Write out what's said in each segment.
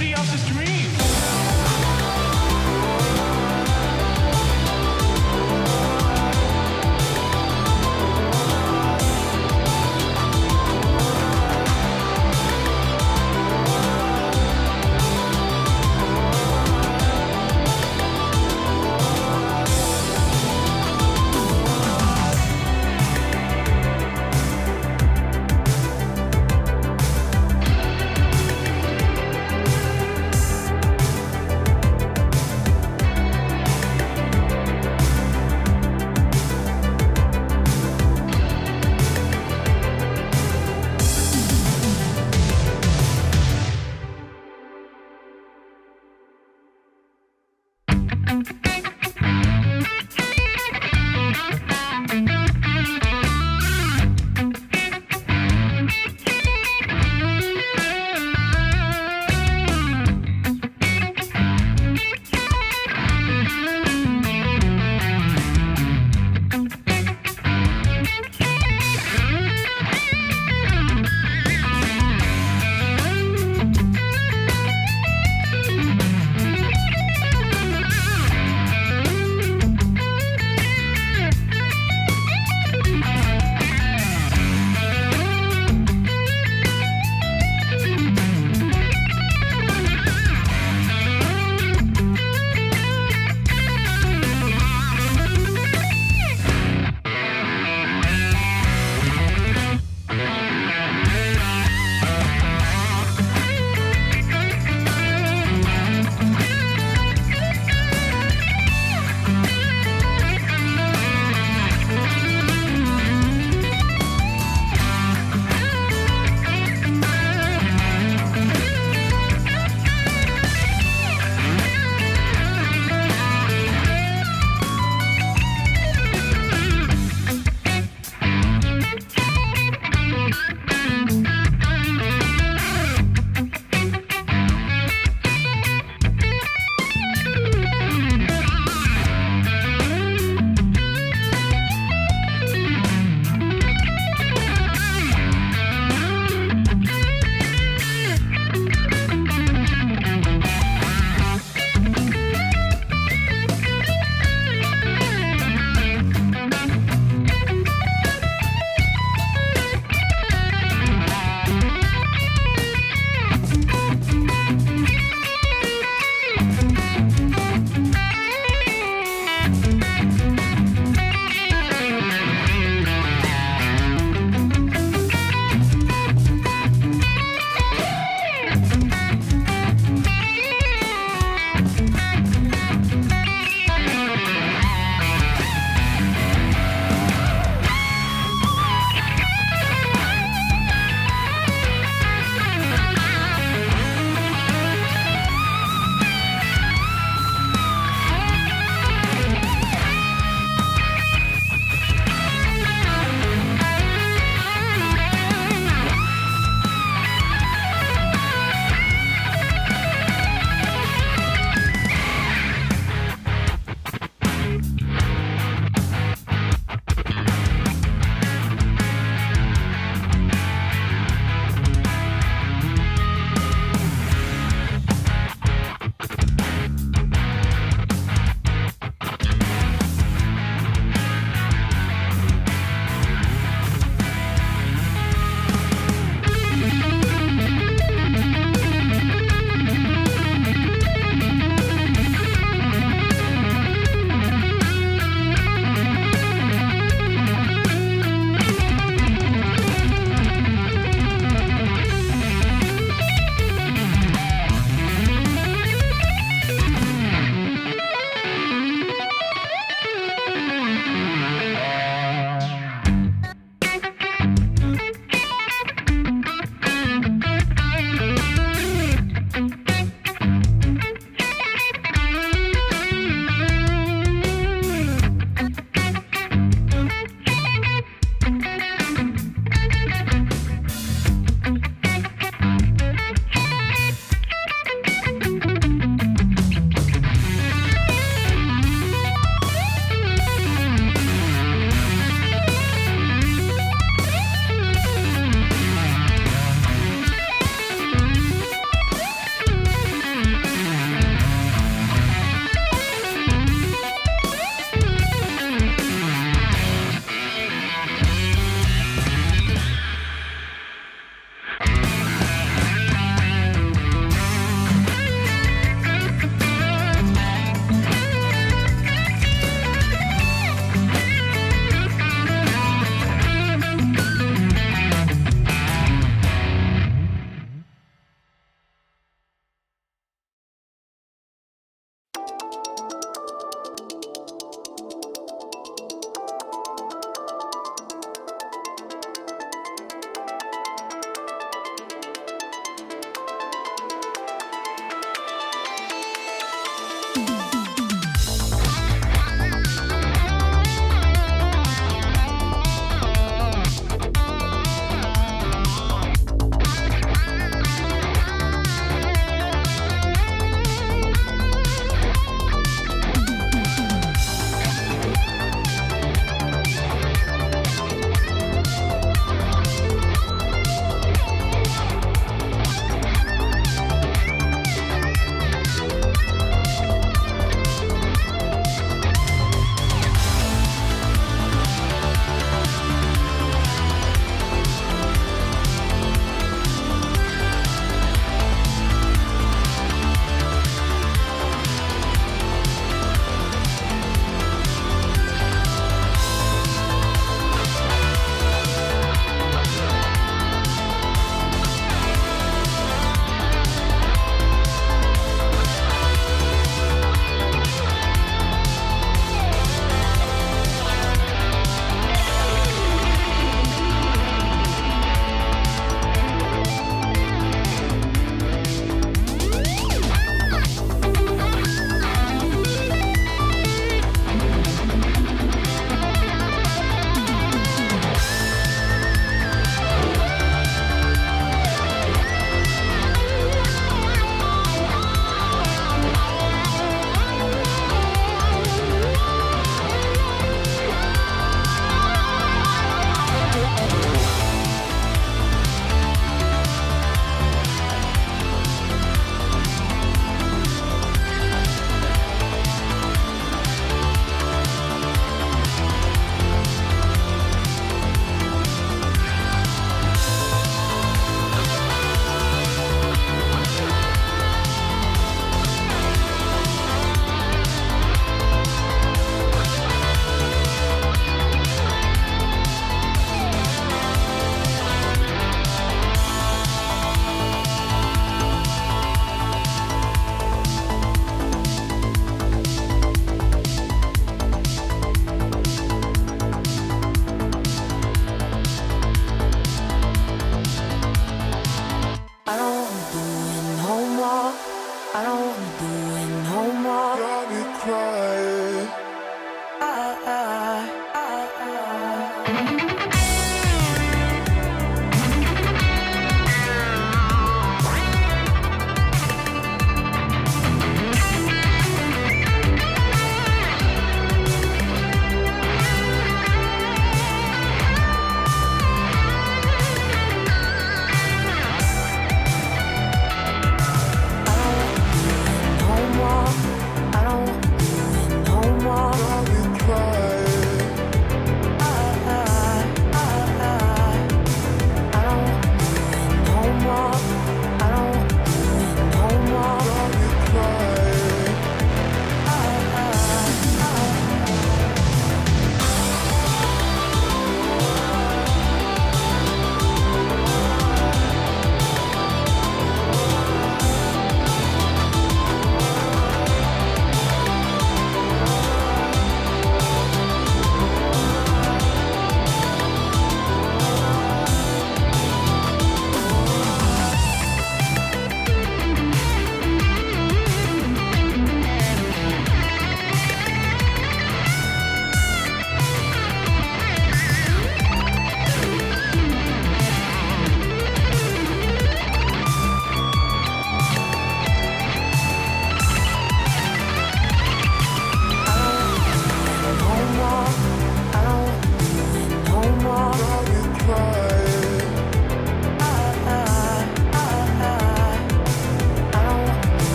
somebody else's dream.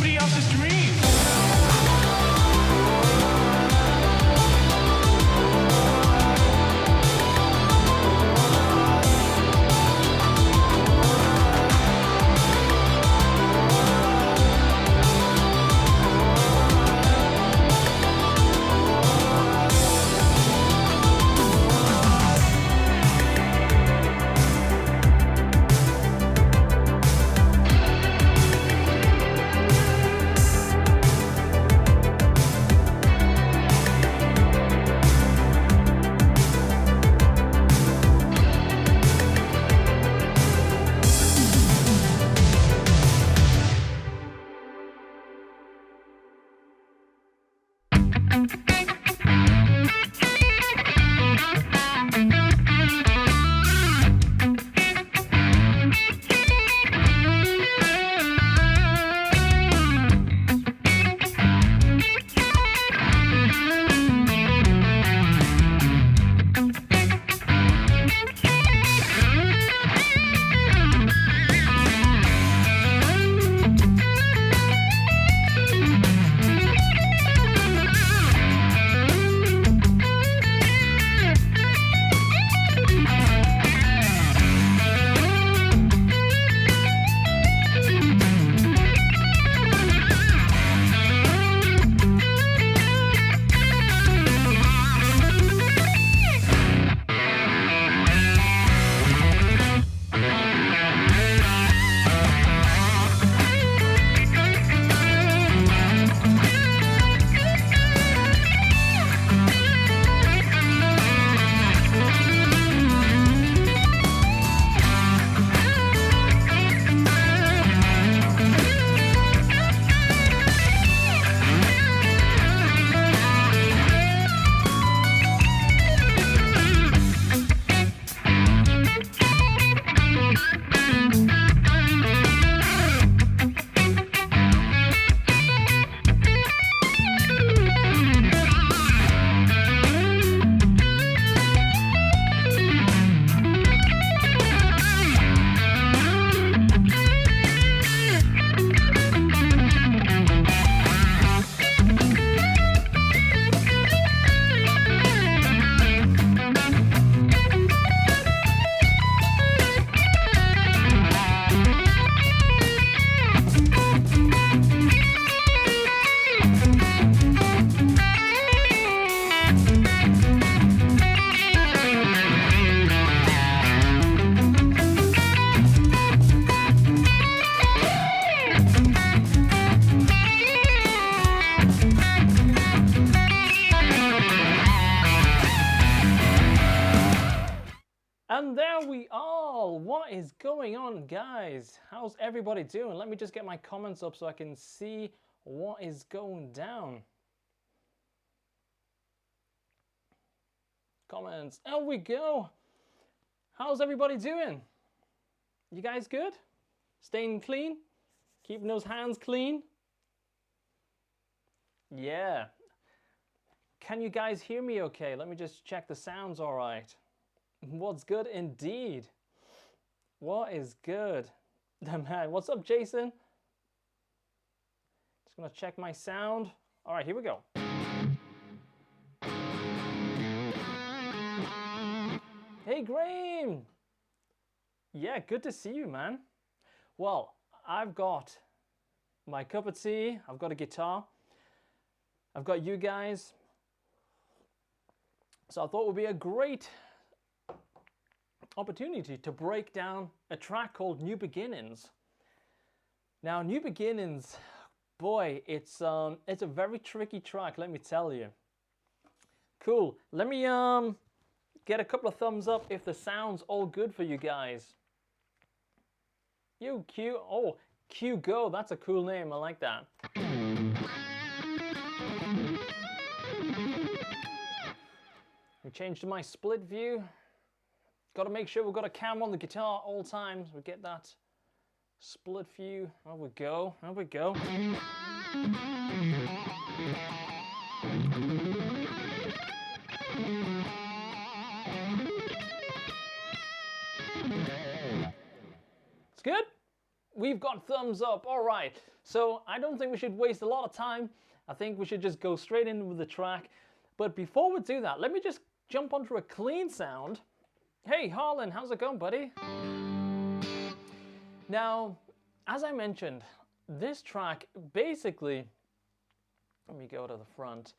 somebody else's dream. And there we are. What is going on, guys? How's everybody doing? Let me just get my comments up so I can see what is going down. Comments. There we go. How's everybody doing? You guys good? Staying clean? Keeping those hands clean? Yeah. Can you guys hear me okay? Let me just check the sound's all right. What's good indeed? What is good? The man. What's up, Jason? Just gonna check my sound. All right, here we go. Hey, Graham. Yeah, good to see you, man. Well, I've got my cup of tea. I've got a guitar. I've got you guys. So I thought it would be a great opportunity to break down a track called New Beginnings. Now, New Beginnings, boy, it's a very tricky track, let me tell you. Cool. Let me get a couple of thumbs up if the sound's all good for you guys. You Q, oh, Q Go, that's a cool name. I like that. We change to my split view. Got to make sure we've got a cam on the guitar all times. We get that split view. There we go. There we go. It's good? We've got thumbs up. All right. So I don't think we should waste a lot of time. I think we should just go straight in with the track. But before we do that, let me just jump onto a clean sound. Hey, Harlan, how's it going, buddy? Now, as I mentioned, this track basically, let me go to the front.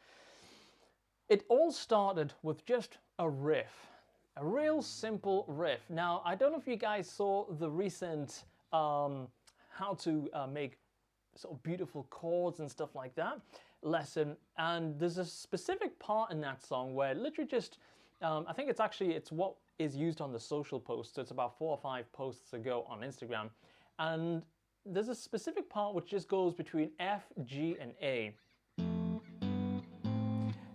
It all started with just a riff, a real simple riff. Now, I don't know if you guys saw the recent how to make sort of beautiful chords and stuff like that lesson, and there's a specific part in that song where literally just, I think it's what is used on the social post, so it's about 4 or 5 posts ago on Instagram, and there's a specific part which just goes between F, G, and A.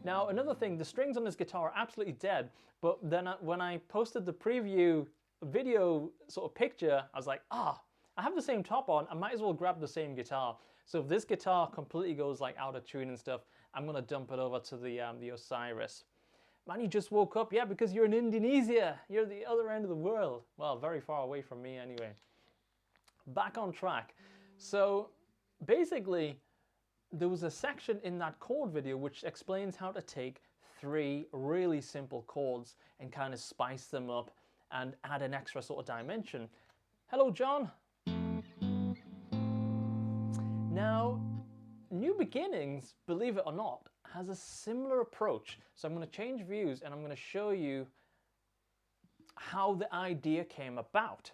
Now, another thing, the strings on this guitar are absolutely dead, but then when I posted the preview video sort of picture, I was like, I have the same top on, I might as well grab the same guitar. So if this guitar completely goes like out of tune and stuff, I'm gonna dump it over to the Osiris. Man, you just woke up? Yeah, because you're in Indonesia. You're the other end of the world. Well, very far away from me anyway. Back on track. So basically, there was a section in that chord video which explains how to take 3 really simple chords and kind of spice them up and add an extra sort of dimension. Hello, John. Now, New Beginnings, believe it or not, has a similar approach. So I'm going to change views and I'm going to show you how the idea came about.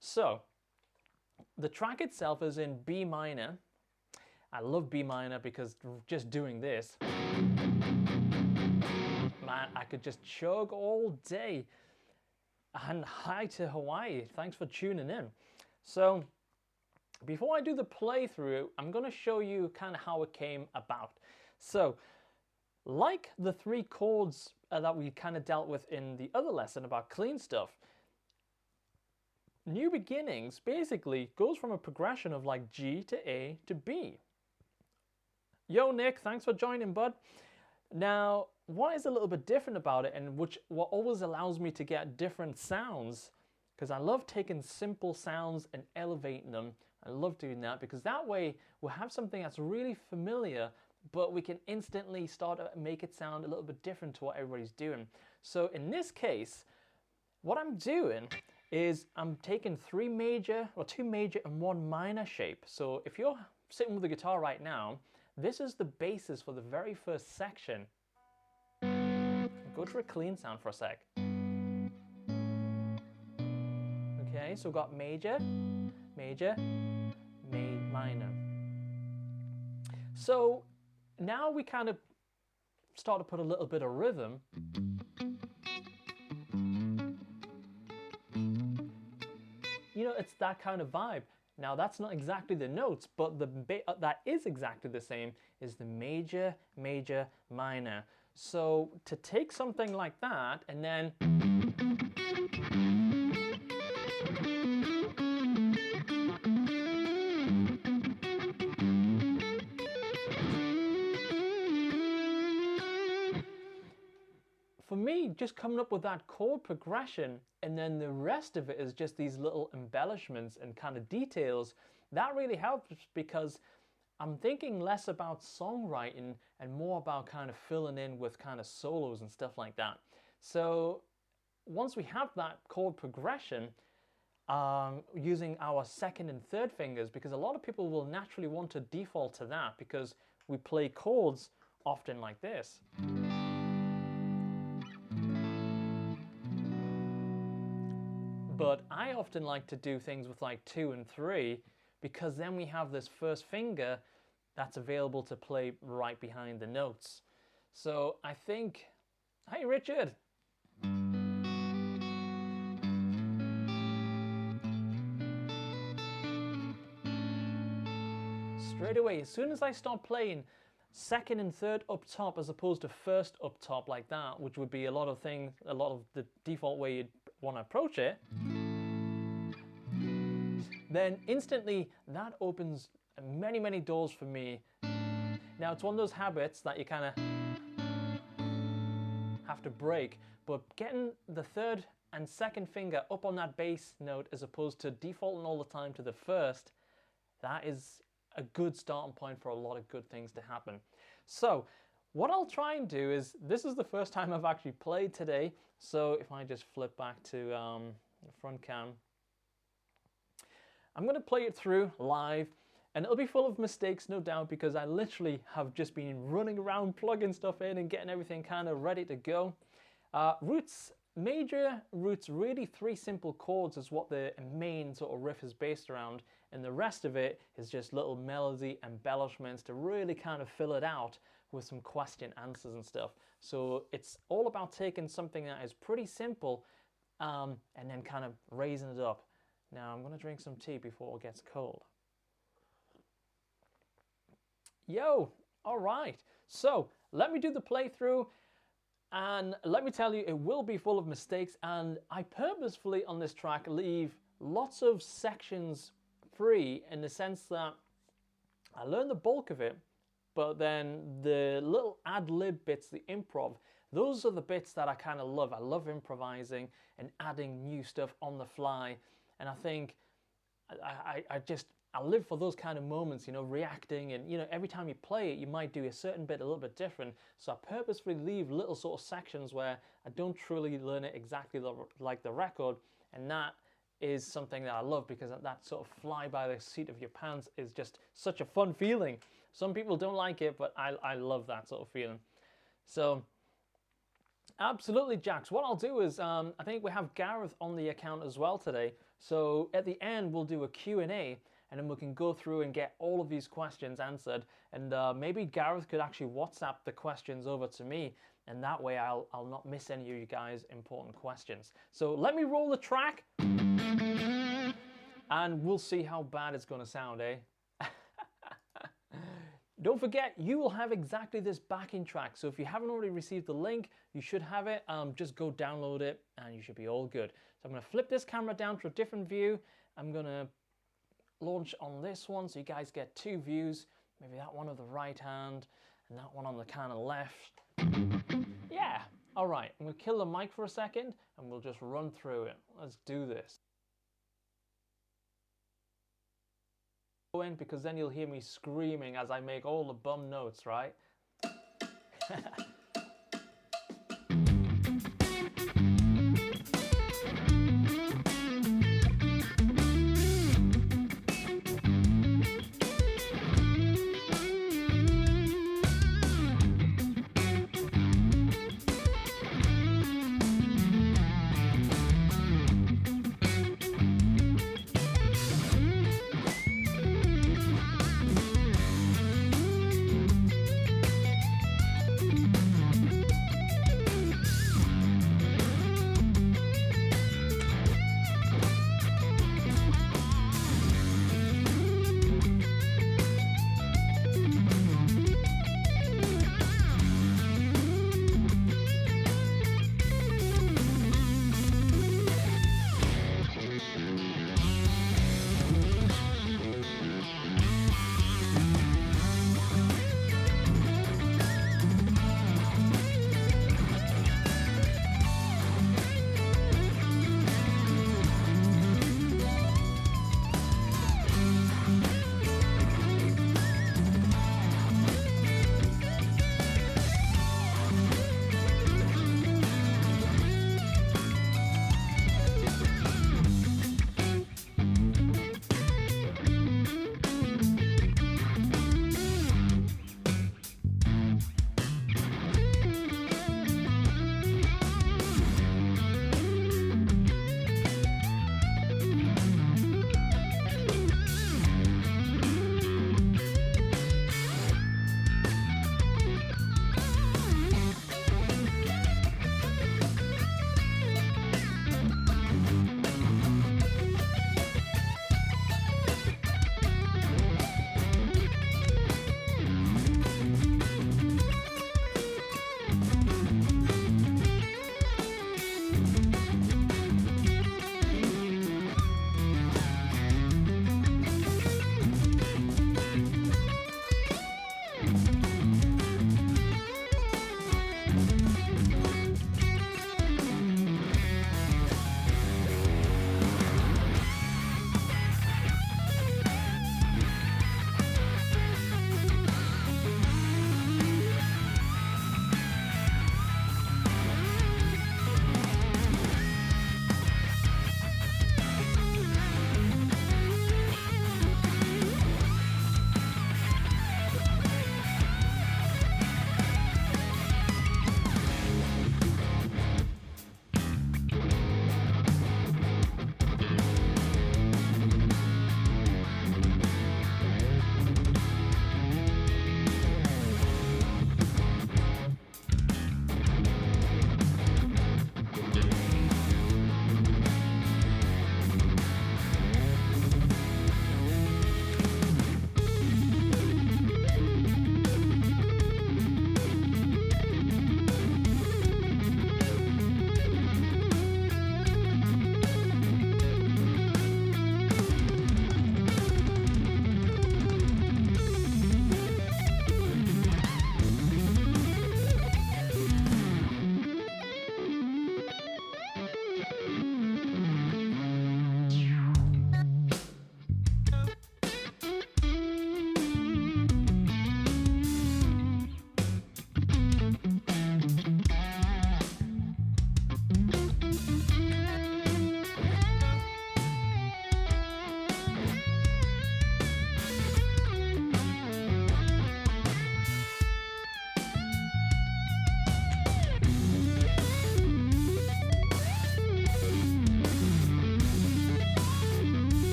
So, the track itself is in B minor. I love B minor because just doing this, man, I could just chug all day. And hi to Hawaii, thanks for tuning in. So, before I do the playthrough, I'm going to show you kind of how it came about. So, like the 3 chords that we kind of dealt with in the other lesson about clean stuff, New Beginnings basically goes from a progression of like G to A to B. Yo, Nick, thanks for joining, bud. Now, what is a little bit different about it, and what always allows me to get different sounds, because I love taking simple sounds and elevating them. I love doing that because that way we'll have something that's really familiar, but we can instantly start to make it sound a little bit different to what everybody's doing. So in this case, what I'm doing is I'm taking 2 major and 1 minor shape. So if you're sitting with the guitar right now, this is the basis for the very first section. Go to a clean sound for a sec. Okay, so we've got major, major, minor. So now we kind of start to put a little bit of rhythm. You know, it's that kind of vibe. Now that's not exactly the notes, but that is exactly the same is the major, major, minor. So to take something like that and then for me, just coming up with that chord progression and then the rest of it is just these little embellishments and kind of details, that really helps because I'm thinking less about songwriting and more about kind of filling in with kind of solos and stuff like that. So once we have that chord progression, using our 2nd and 3rd fingers, because a lot of people will naturally want to default to that because we play chords often like this. But I often like to do things with like 2 and 3 because then we have this 1st finger that's available to play right behind the notes. So I think, hey Richard. Straight away, as soon as I start playing 2nd and 3rd up top as opposed to 1st up top like that, which would be a lot of the default way you'd want to approach it, then instantly that opens many, many doors for me. Now it's one of those habits that you kind of have to break, but getting the 3rd and second finger up on that bass note as opposed to defaulting all the time to the first, that is a good starting point for a lot of good things to happen. So what I'll try and do is, this is the first time I've actually played today, so if I just flip back to the front cam, I'm going to play it through live, and it'll be full of mistakes, no doubt, because I literally have just been running around plugging stuff in and getting everything kind of ready to go. Major roots, really 3 simple chords is what the main sort of riff is based around, and the rest of it is just little melody embellishments to really kind of fill it out with some question answers and stuff. So it's all about taking something that is pretty simple and then kind of raising it up. Now I'm going to drink some tea before it gets cold. Yo, all right. So let me do the playthrough. And let me tell you, it will be full of mistakes, and I purposefully on this track leave lots of sections free in the sense that I learned the bulk of it, but then the little ad-lib bits, the improv, those are the bits that I kind of love. I love improvising and adding new stuff on the fly, and I think I live for those kind of moments, you know, reacting, and, you know, every time you play it, you might do a certain bit a little bit different. So I purposefully leave little sort of sections where I don't truly learn it exactly like the record, and that is something that I love, because that sort of fly by the seat of your pants is just such a fun feeling. Some people don't like it, but I love that sort of feeling. So absolutely, Jax. What I'll do is, I think we have Gareth on the account as well today. So at the end, we'll do a Q&A, and then we can go through and get all of these questions answered. And maybe Gareth could actually WhatsApp the questions over to me, and that way I'll not miss any of you guys' important questions. So let me roll the track, and we'll see how bad it's going to sound, eh? Don't forget, you will have exactly this backing track. So if you haven't already received the link, you should have it. Just go download it, and you should be all good. So I'm going to flip this camera down to a different view. I'm going to launch on this one so you guys get 2 views. Maybe that one of the right hand and that one on the kind of left. Yeah, all right. I'm going to kill the mic for a second, and we'll just run through it. Let's do this. Because then you'll hear me screaming as I make all the bum notes, right?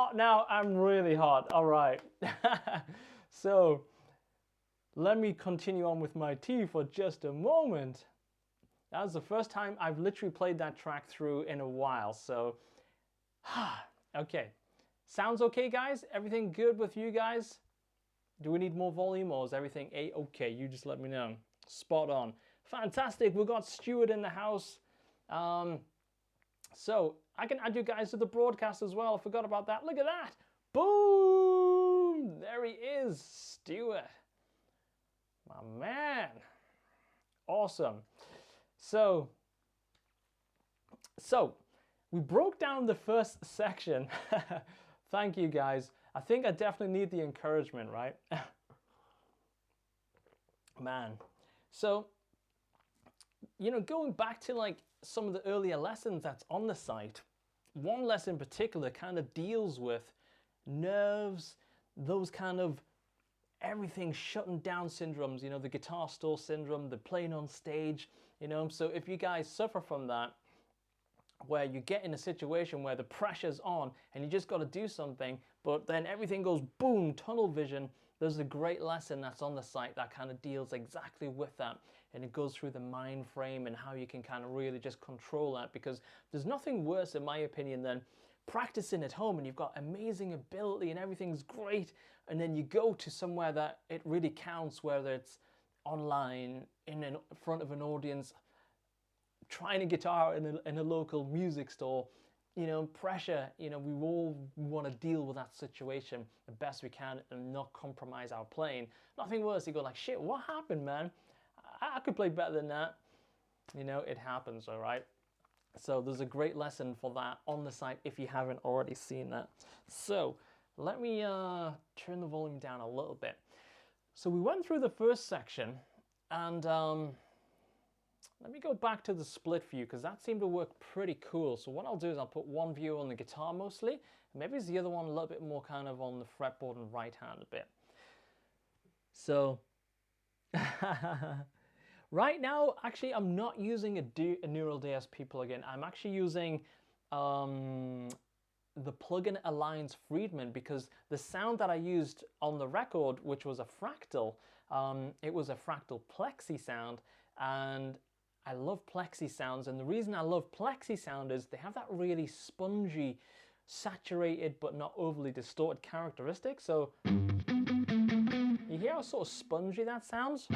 hot now. I'm really hot. All right. So let me continue on with my tea for just a moment. That was the first time I've literally played that track through in a while. So, okay. Sounds okay, guys? Everything good with you guys? Do we need more volume or is everything a-okay? You just let me know. Spot on. Fantastic. We've got Stuart in the house. So I can add you guys to the broadcast as well. I forgot about that. Look at that. Boom. There he is, Stuart. My man. Awesome. So we broke down the first section. Thank you, guys. I think I definitely need the encouragement, right? Man. So, you know, going back to like some of the earlier lessons that's on the site, one lesson in particular kind of deals with nerves, those kind of everything shutting down syndromes, you know, the guitar store syndrome, the playing on stage, you know. So if you guys suffer from that, where you get in a situation where the pressure's on and you just got to do something, but then everything goes boom, tunnel vision, there's a great lesson that's on the site that kind of deals exactly with that. And it goes through the mind frame and how you can kind of really just control that, because there's nothing worse, in my opinion, than practicing at home and you've got amazing ability and everything's great, and then you go to somewhere that it really counts, whether it's online, in front of an audience, trying a guitar in a local music store, you know, pressure, you know, we all want to deal with that situation the best we can and not compromise our playing. Nothing worse, you go like, shit, what happened, man? I could play better than that. You know, it happens, all right? So there's a great lesson for that on the site if you haven't already seen that. So let me turn the volume down a little bit. So we went through the first section and let me go back to the split view because that seemed to work pretty cool. So what I'll do is I'll put one view on the guitar mostly, and maybe it's the other one a little bit more kind of on the fretboard and right hand a bit. So right now, actually, I'm not using a Neural DSP plugin. I'm actually using the plugin Alliance Friedman, because the sound that I used on the record, which was a fractal, it was a fractal plexi sound, and I love plexi sounds, and the reason I love plexi sound is they have that really spongy, saturated but not overly distorted characteristic. So you hear how sort of spongy that sounds?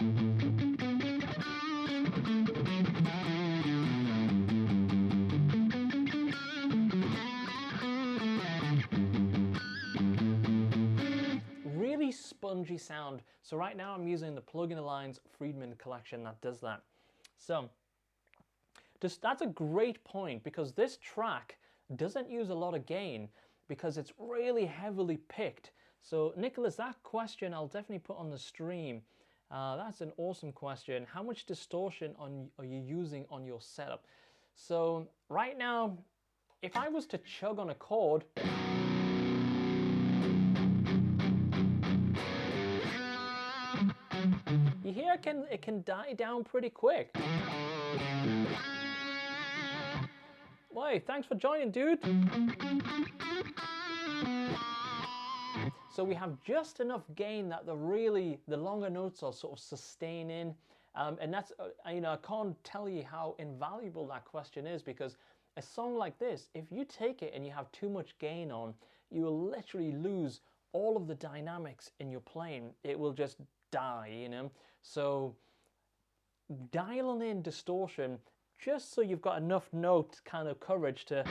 Really spongy sound. So right now I'm using the Plugin Alliance Friedman collection that does that. So that's a great point, because this track doesn't use a lot of gain because it's really heavily picked. So Nicholas, that question I'll definitely put on the stream. That's an awesome question. How much distortion are you using on your setup? So right now, if I was to chug on a chord, you hear it can die down pretty quick. Wait, thanks for joining, dude. So we have just enough gain that the longer notes are sort of sustaining, and that's you know, I can't tell you how invaluable that question is, because a song like this, if you take it and you have too much gain on, you will literally lose all of the dynamics in your playing. It will just die, you know. So dialing in distortion just so you've got enough note kind of coverage to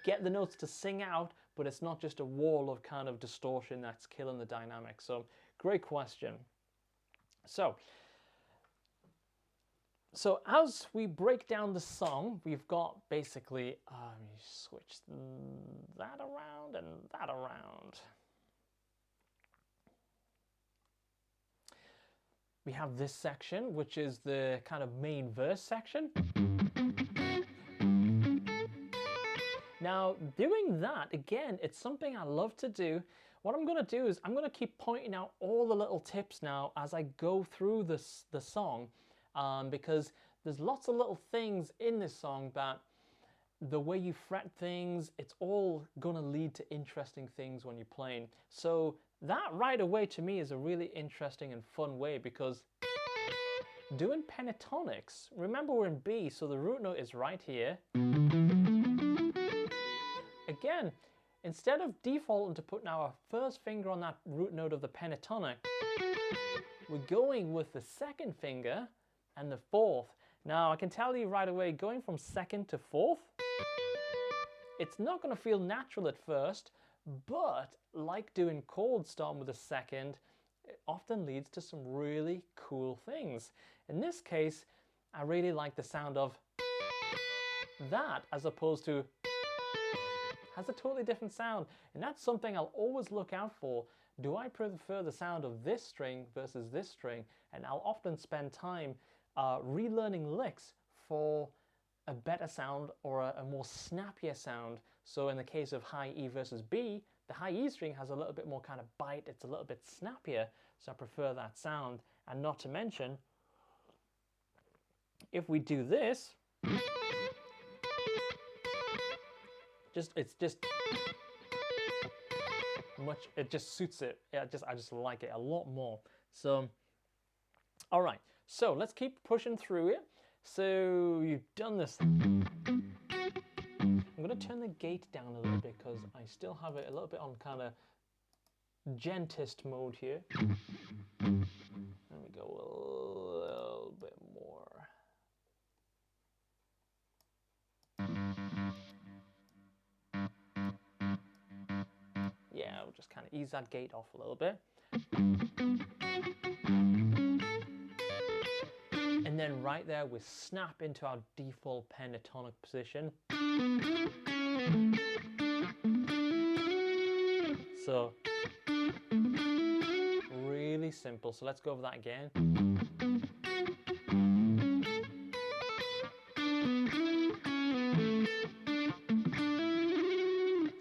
get the notes to sing out, but it's not just a wall of kind of distortion that's killing the dynamic. So great question. So as we break down the song, we've got basically, let me switch that around and that around. We have this section, which is the kind of main verse section. Now, doing that, again, it's something I love to do. What I'm going to do is I'm going to keep pointing out all the little tips now as I go through the song, because there's lots of little things in this song that the way you fret things, it's all gonna lead to interesting things when you're playing. So that right away to me is a really interesting and fun way, because doing pentatonics, remember we're in B, so the root note is right here. Again, instead of defaulting to putting our first finger on that root note of the pentatonic, we're going with the second finger and the fourth. Now, I can tell you right away, going from second to fourth, it's not going to feel natural at first, but like doing chords starting with a second, it often leads to some really cool things. In this case, I really like the sound of that, as opposed to has a totally different sound. And that's something I'll always look out for. Do I prefer the sound of this string versus this string? And I'll often spend time relearning licks for a better sound or a more snappier sound. So in the case of high E versus B, the high E string has a little bit more kind of bite, it's a little bit snappier, so I prefer that sound. And not to mention, if we do this, it just suits it. I just like it a lot more. So, all right, so let's keep pushing through it. So you've done this. I'm going to turn the gate down a little bit because I still have it a little bit on kind of gentist mode here. There we go, a little bit more. Yeah, we'll just kind of ease that gate off a little bit. And then right there, we snap into our default pentatonic position. So, really simple. So let's go over that again.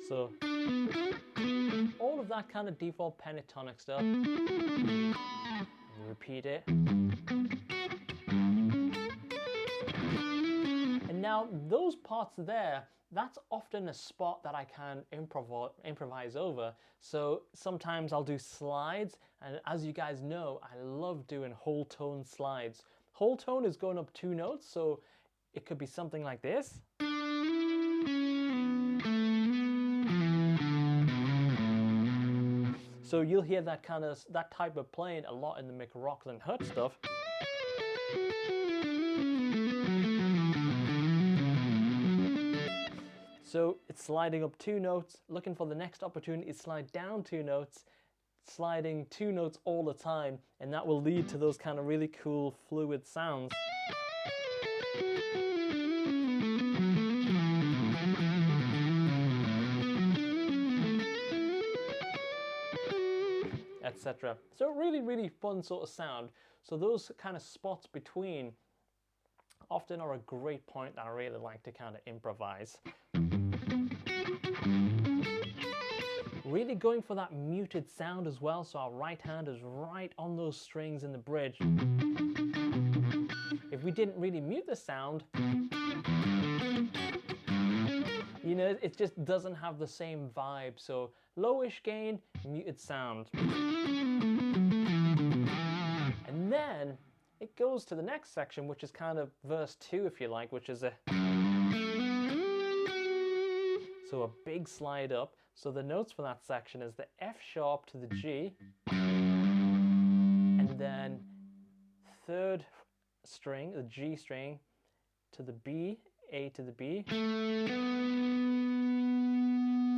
So, all of that kind of default pentatonic stuff. Repeat it. And now those parts there, that's often a spot that I can improvise over. So sometimes I'll do slides, and as you guys know, I love doing whole tone slides. Whole tone is going up 2 notes, so it could be something like this. So you'll hear that type of playing a lot in the McRock and Hut stuff. So it's sliding up 2 notes, looking for the next opportunity to slide down 2 notes, sliding 2 notes all the time, and that will lead to those kind of really cool fluid sounds. Etc. So really, really fun sort of sound. So those kind of spots between often are a great point that I really like to kind of improvise. Really going for that muted sound as well, so our right hand is right on those strings in the bridge. If we didn't really mute the sound, you know, it just doesn't have the same vibe. So lowish gain, muted sound. And then it goes to the next section, which is kind of verse 2, if you like, which is a big slide up. So the notes for that section is the F sharp to the G, and then 3rd string, the G string, to the B, A to the B. So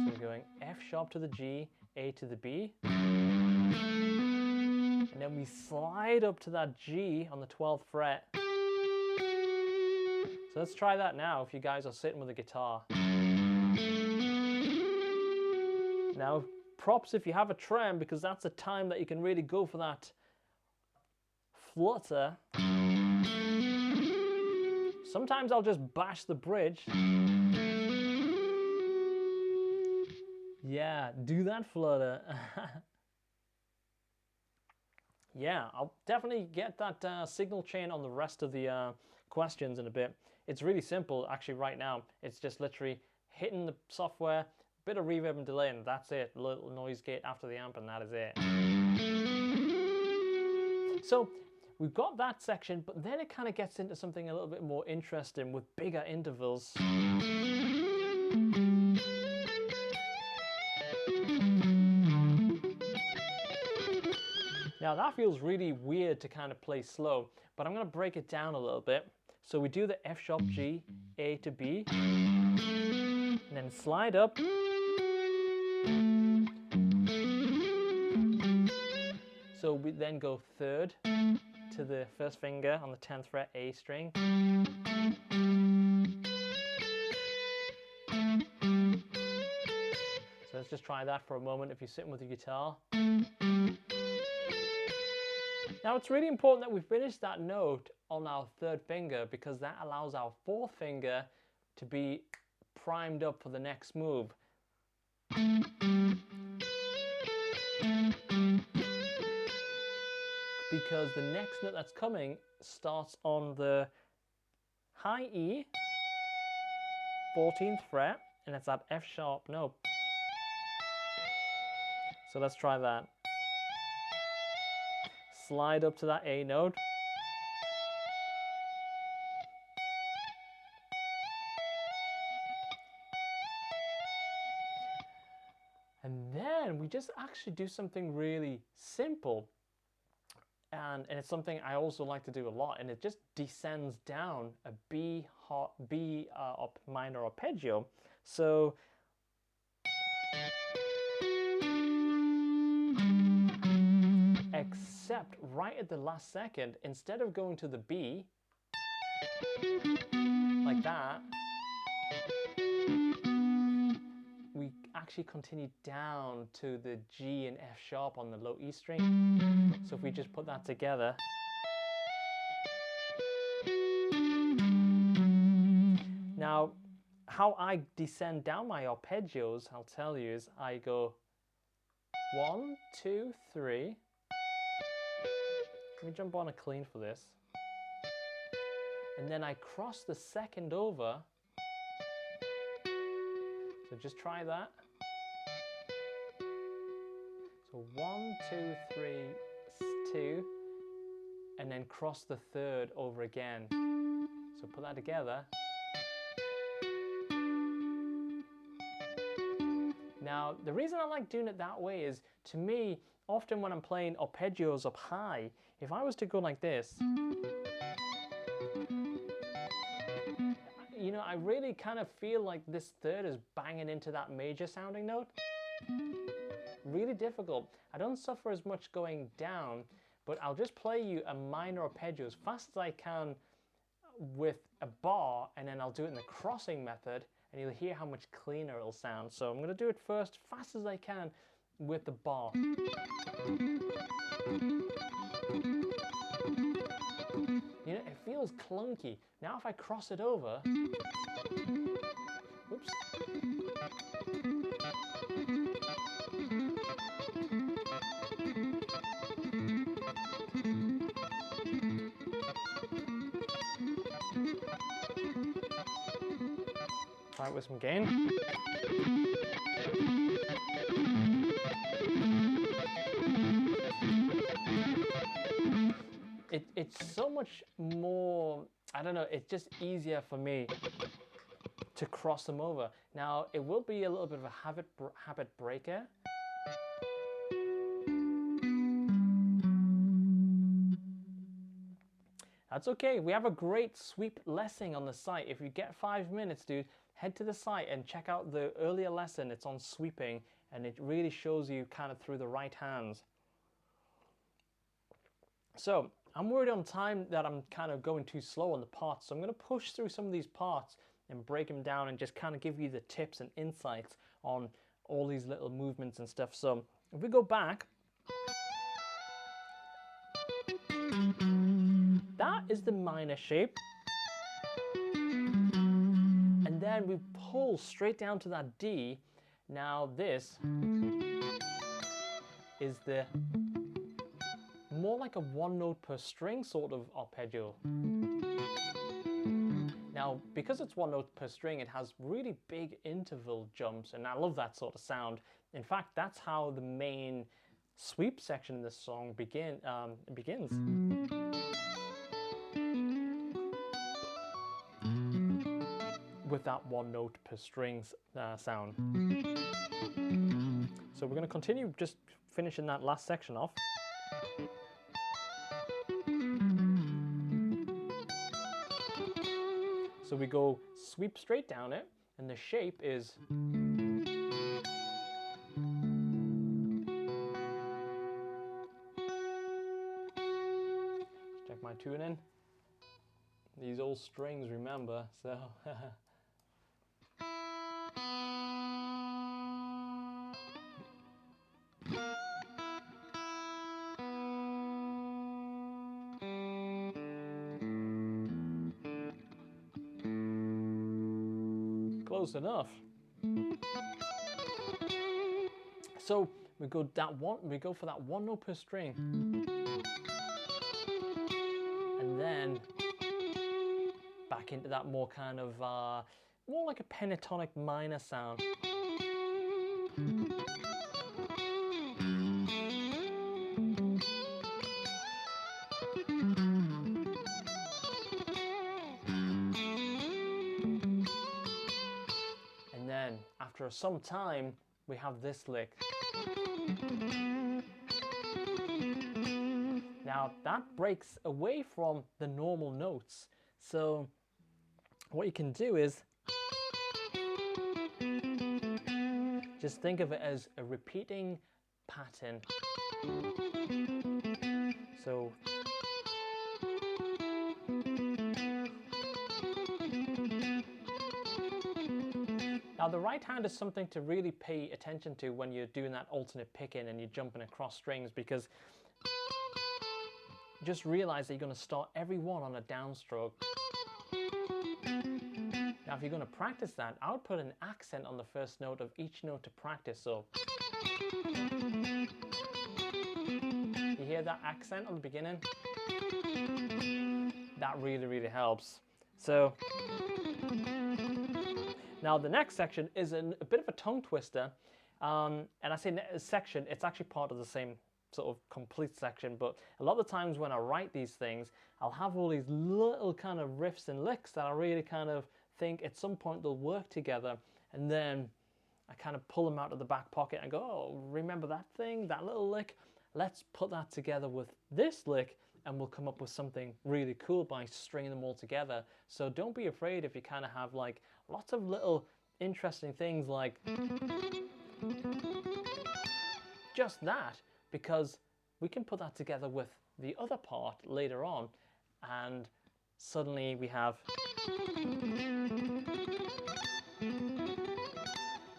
we're going F sharp to the G, A to the B. And then we slide up to that G on the 12th fret. So let's try that now if you guys are sitting with a guitar. Now, props if you have a trem, because that's a time that you can really go for that flutter. Sometimes I'll just bash the bridge. Yeah, do that flutter. Yeah, I'll definitely get that signal chain on the rest of the questions in a bit. It's really simple, actually, right now. It's just literally hitting the software, bit of reverb and delay, and that's it. A little noise gate after the amp, and that is it. So we've got that section, but then it kind of gets into something a little bit more interesting with bigger intervals. Now that feels really weird to kind of play slow, but I'm going to break it down a little bit. So we do the F sharp G, A to B, and then slide up. So we then go third to the first finger on the 10th fret A string. So let's just try that for a moment if you're sitting with your guitar. Now it's really important that we finish that note on our third finger, because that allows our fourth finger to be primed up for the next move. Because the next note that's coming starts on the high E, 14th fret, and it's that F sharp note. So let's try that. Slide up to that A note. And then we just actually do something really simple. And it's something I also like to do a lot, and it just descends down a B minor arpeggio. So except right at the last second, instead of going to the B like that, we actually continue down to the G and F sharp on the low E string. So if we just put that together, now how I descend down my arpeggios, I'll tell you, is I go 1, 2, 3. Let me jump on a clean for this. And then I cross the second over. So just try that. So 1, 2, 3, 2, and then cross the third over again. So put that together. Now, the reason I like doing it that way is, to me, often when I'm playing arpeggios up high, if I was to go like this, you know, I really kind of feel like this third is banging into that major sounding note. Really difficult. I don't suffer as much going down, but I'll just play you a minor arpeggio as fast as I can with a bar, and then I'll do it in the crossing method, and you'll hear how much cleaner it'll sound. So I'm going to do it first, fast as I can, with the bar. You know, it feels clunky. Now if I cross it over, whoops. Try it with some gain. It's so much more, I don't know, it's just easier for me to cross them over. Now, it will be a little bit of a habit breaker. That's okay. We have a great sweep lesson on the site. If you get 5 minutes, dude, head to the site and check out the earlier lesson. It's on sweeping, and it really shows you kind of through the right hands. So I'm worried on time that I'm kind of going too slow on the parts. So I'm going to push through some of these parts and break them down and just kind of give you the tips and insights on all these little movements and stuff. So if we go back, that is the minor shape. And then we pull straight down to that D. Now this is the more like a one note per string sort of arpeggio. Now, because it's one note per string, it has really big interval jumps, and I love that sort of sound. In fact, that's how the main sweep section in this song begins. With that one note per string sound. So we're going to continue just finishing that last section off. So we go sweep straight down it, and the shape is check my tuning. These old strings, remember, so close enough. So we go for that one note per string, and then back into that more kind of more like a pentatonic minor sound. And then after some time, we have this lick. Now that breaks away from the normal notes. So what you can do is just think of it as a repeating pattern. So now the right hand is something to really pay attention to when you're doing that alternate picking and you're jumping across strings, because just realize that you're going to start every one on a downstroke. Now if you're going to practice that, I would put an accent on the first note of each note to practice. So you hear that accent on the beginning? That really, really helps. So now the next section is a bit of a tongue twister. And I say section, it's actually part of the same sort of complete section, but a lot of the times when I write these things, I'll have all these little kind of riffs and licks that I really kind of think at some point they'll work together, and then I kind of pull them out of the back pocket and go, oh, remember that thing, that little lick? Let's put that together with this lick and we'll come up with something really cool by stringing them all together. So don't be afraid if you kind of have like lots of little interesting things like just that, because we can put that together with the other part later on, and suddenly we have.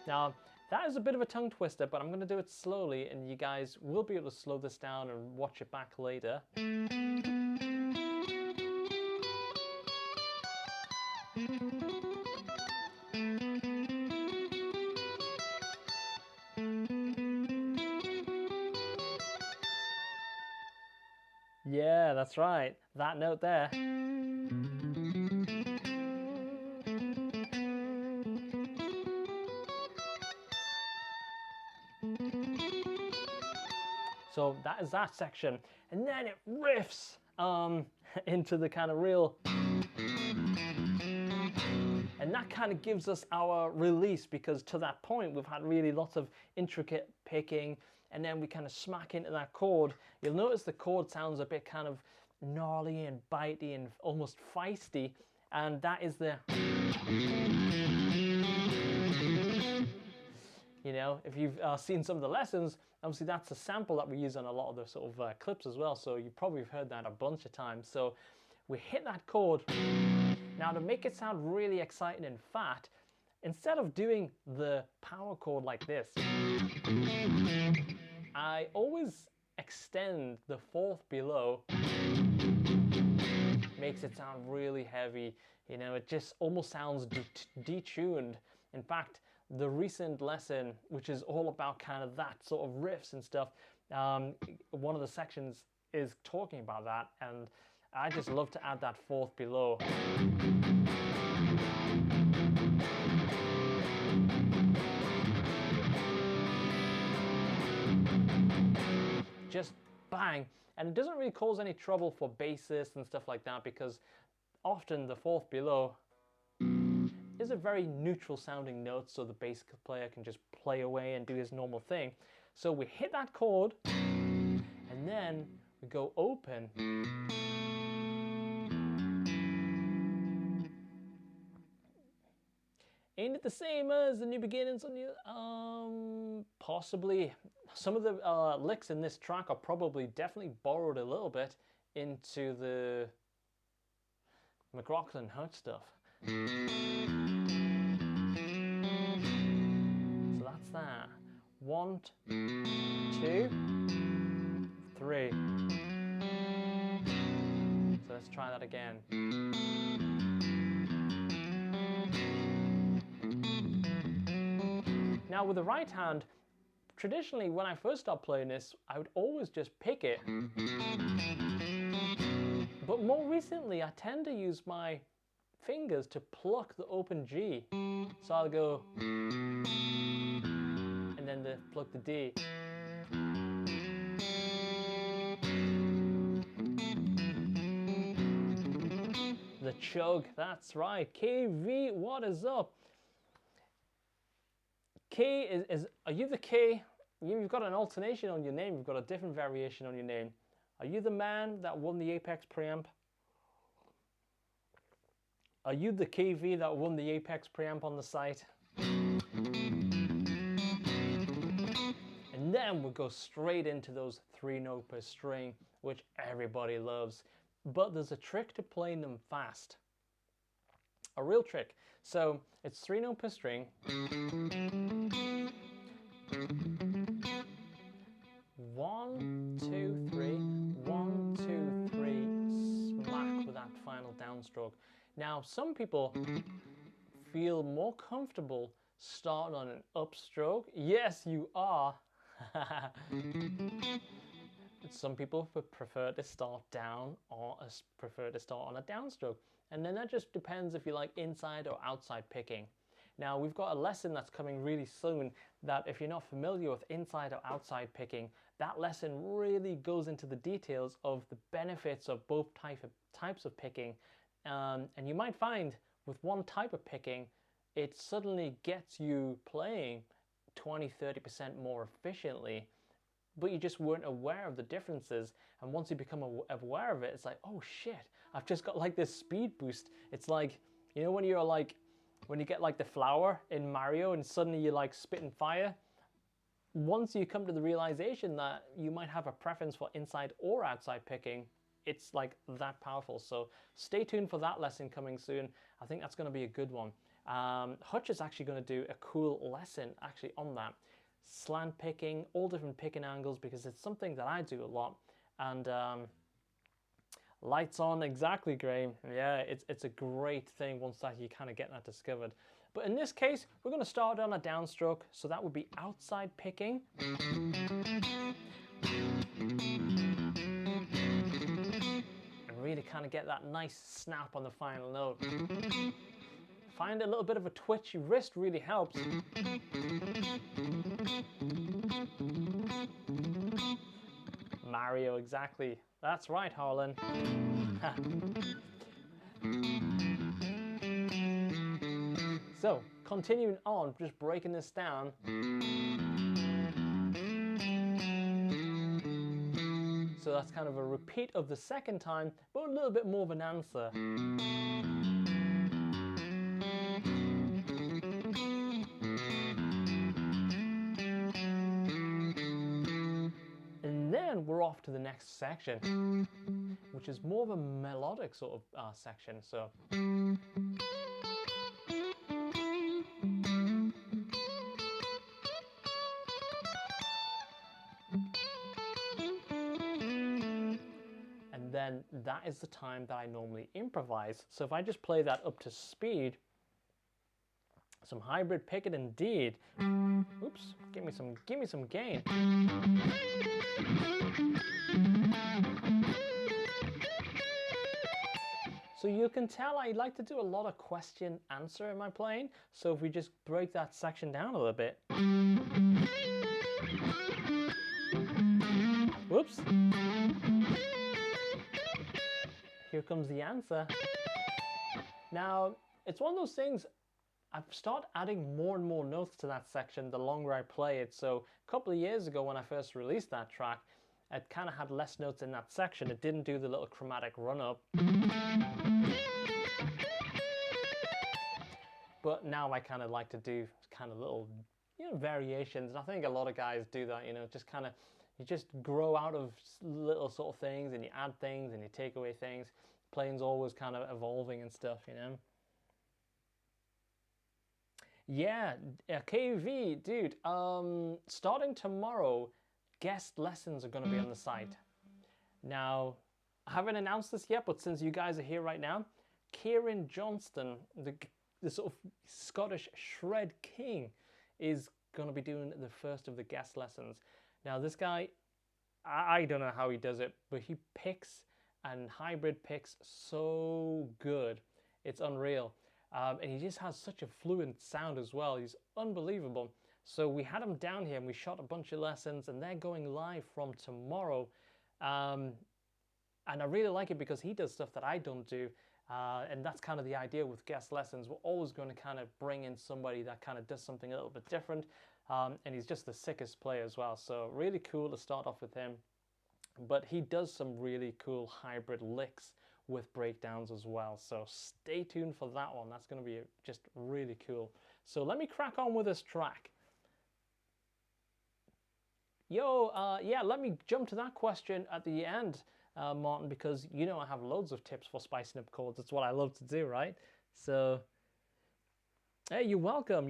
Now that is a bit of a tongue twister, but I'm going to do it slowly and you guys will be able to slow this down and watch it back later. Yeah, that's right, that note there. So that is that section, and then it riffs into the kind of real, and that kind of gives us our release, because to that point we've had really lots of intricate picking, and then we kind of smack into that chord. You'll notice the chord sounds a bit kind of gnarly and bitey and almost feisty, and that is the, you know, if you've seen some of the lessons, obviously that's a sample that we use on a lot of the sort of clips as well, so you probably have heard that a bunch of times. So we hit that chord. Now to make it sound really exciting and fat, instead of doing the power chord like this, I always extend the fourth below. Makes it sound really heavy, you know, it just almost sounds detuned. In fact, the recent lesson, which is all about kind of that sort of riffs and stuff, one of the sections is talking about that, and I just love to add that fourth below. Just bang. And it doesn't really cause any trouble for bassists and stuff like that, because often the fourth below is a very neutral sounding note, so the bass player can just play away and do his normal thing. So we hit that chord, and then we go open. Ain't it the same as the New Beginnings on you? Possibly. Some of the licks in this track are probably definitely borrowed a little bit into the McRock and Hutch stuff. So that's that. 1, 2, 3. So let's try that again. Now with the right hand, traditionally when I first started playing this, I would always just pick it. But more recently, I tend to use my fingers to pluck the open G. So I'll go, and then pluck the D. The chug, that's right. KV, what is up? K is, are you the K? You've got an alternation on your name, you've got a different variation on your name. Are you the man that won the Apex preamp? Are you the KV that won the Apex preamp on the site? And then we'll go straight into those 3 note per string, which everybody loves. But there's a trick to playing them fast. A real trick. So it's 3 note per string. 1, 2, 3, 1, 2, 3, smack with that final downstroke. Now, some people feel more comfortable starting on an upstroke. Yes, you are. Some people prefer to start down or prefer to start on a downstroke. And then that just depends if you like inside or outside picking. Now, we've got a lesson that's coming really soon that if you're not familiar with inside or outside picking, that lesson really goes into the details of the benefits of both types of picking. And you might find with one type of picking, it suddenly gets you playing 20–30% more efficiently, but you just weren't aware of the differences. And once you become aware of it, it's like, oh shit, I've just got like this speed boost. It's like, you know, when you get like the flower in Mario and suddenly you're like spitting fire. Once you come to the realization that you might have a preference for inside or outside picking, it's like that powerful. So stay tuned for that lesson coming soon. I think that's going to be a good one. Hutch is actually going to do a cool lesson actually on that. Slant picking, all different picking angles, because it's something that I do a lot. And lights on, exactly, Graham. Yeah, it's a great thing once that you kind of get that discovered. But in this case, we're going to start on a downstroke, so that would be outside picking. Really kind of get that nice snap on the final note. Find a little bit of a twitchy wrist really helps. Mario, exactly. That's right, Harlan. So, continuing on, just breaking this down. So that's kind of a repeat of the second time, but a little bit more of an answer. And then we're off to the next section, which is more of a melodic sort of section. So. Then that is the time that I normally improvise. So if I just play that up to speed, some hybrid picking indeed. Oops, give me some gain. So you can tell I like to do a lot of question answer in my playing. So if we just break that section down a little bit. Whoops. Here comes the answer. Now, it's one of those things, I've started adding more and more notes to that section the longer I play it. So a couple of years ago when I first released that track, it kind of had less notes in that section. It didn't do the little chromatic run-up. But now I kind of like to do kind of little, variations. And I think a lot of guys do that, just kind of, you just grow out of little sort of things and you add things and you take away things. Playing's always kind of evolving and stuff, Yeah, KV, dude, starting tomorrow, guest lessons are going to be on the site. Now, I haven't announced this yet, but since you guys are here right now, Kieran Johnston, the sort of Scottish shred king, is going to be doing the first of the guest lessons. Now, this guy, I don't know how he does it, but he picks and hybrid picks so good. It's unreal. And he just has such a fluent sound as well. He's unbelievable. So we had him down here and we shot a bunch of lessons and they're going live from tomorrow. And I really like it because he does stuff that I don't do. And that's kind of the idea with guest lessons. We're always going to kind of bring in somebody that kind of does something a little bit different. And he's just the sickest player as well. So really cool to start off with him. But he does some really cool hybrid licks with breakdowns as well. So stay tuned for that one. That's going to be just really cool. So let me crack on with this track. Yeah, let me jump to that question at the end, Martin, because I have loads of tips for spicing up chords. It's what I love to do, right? So, hey, you're welcome.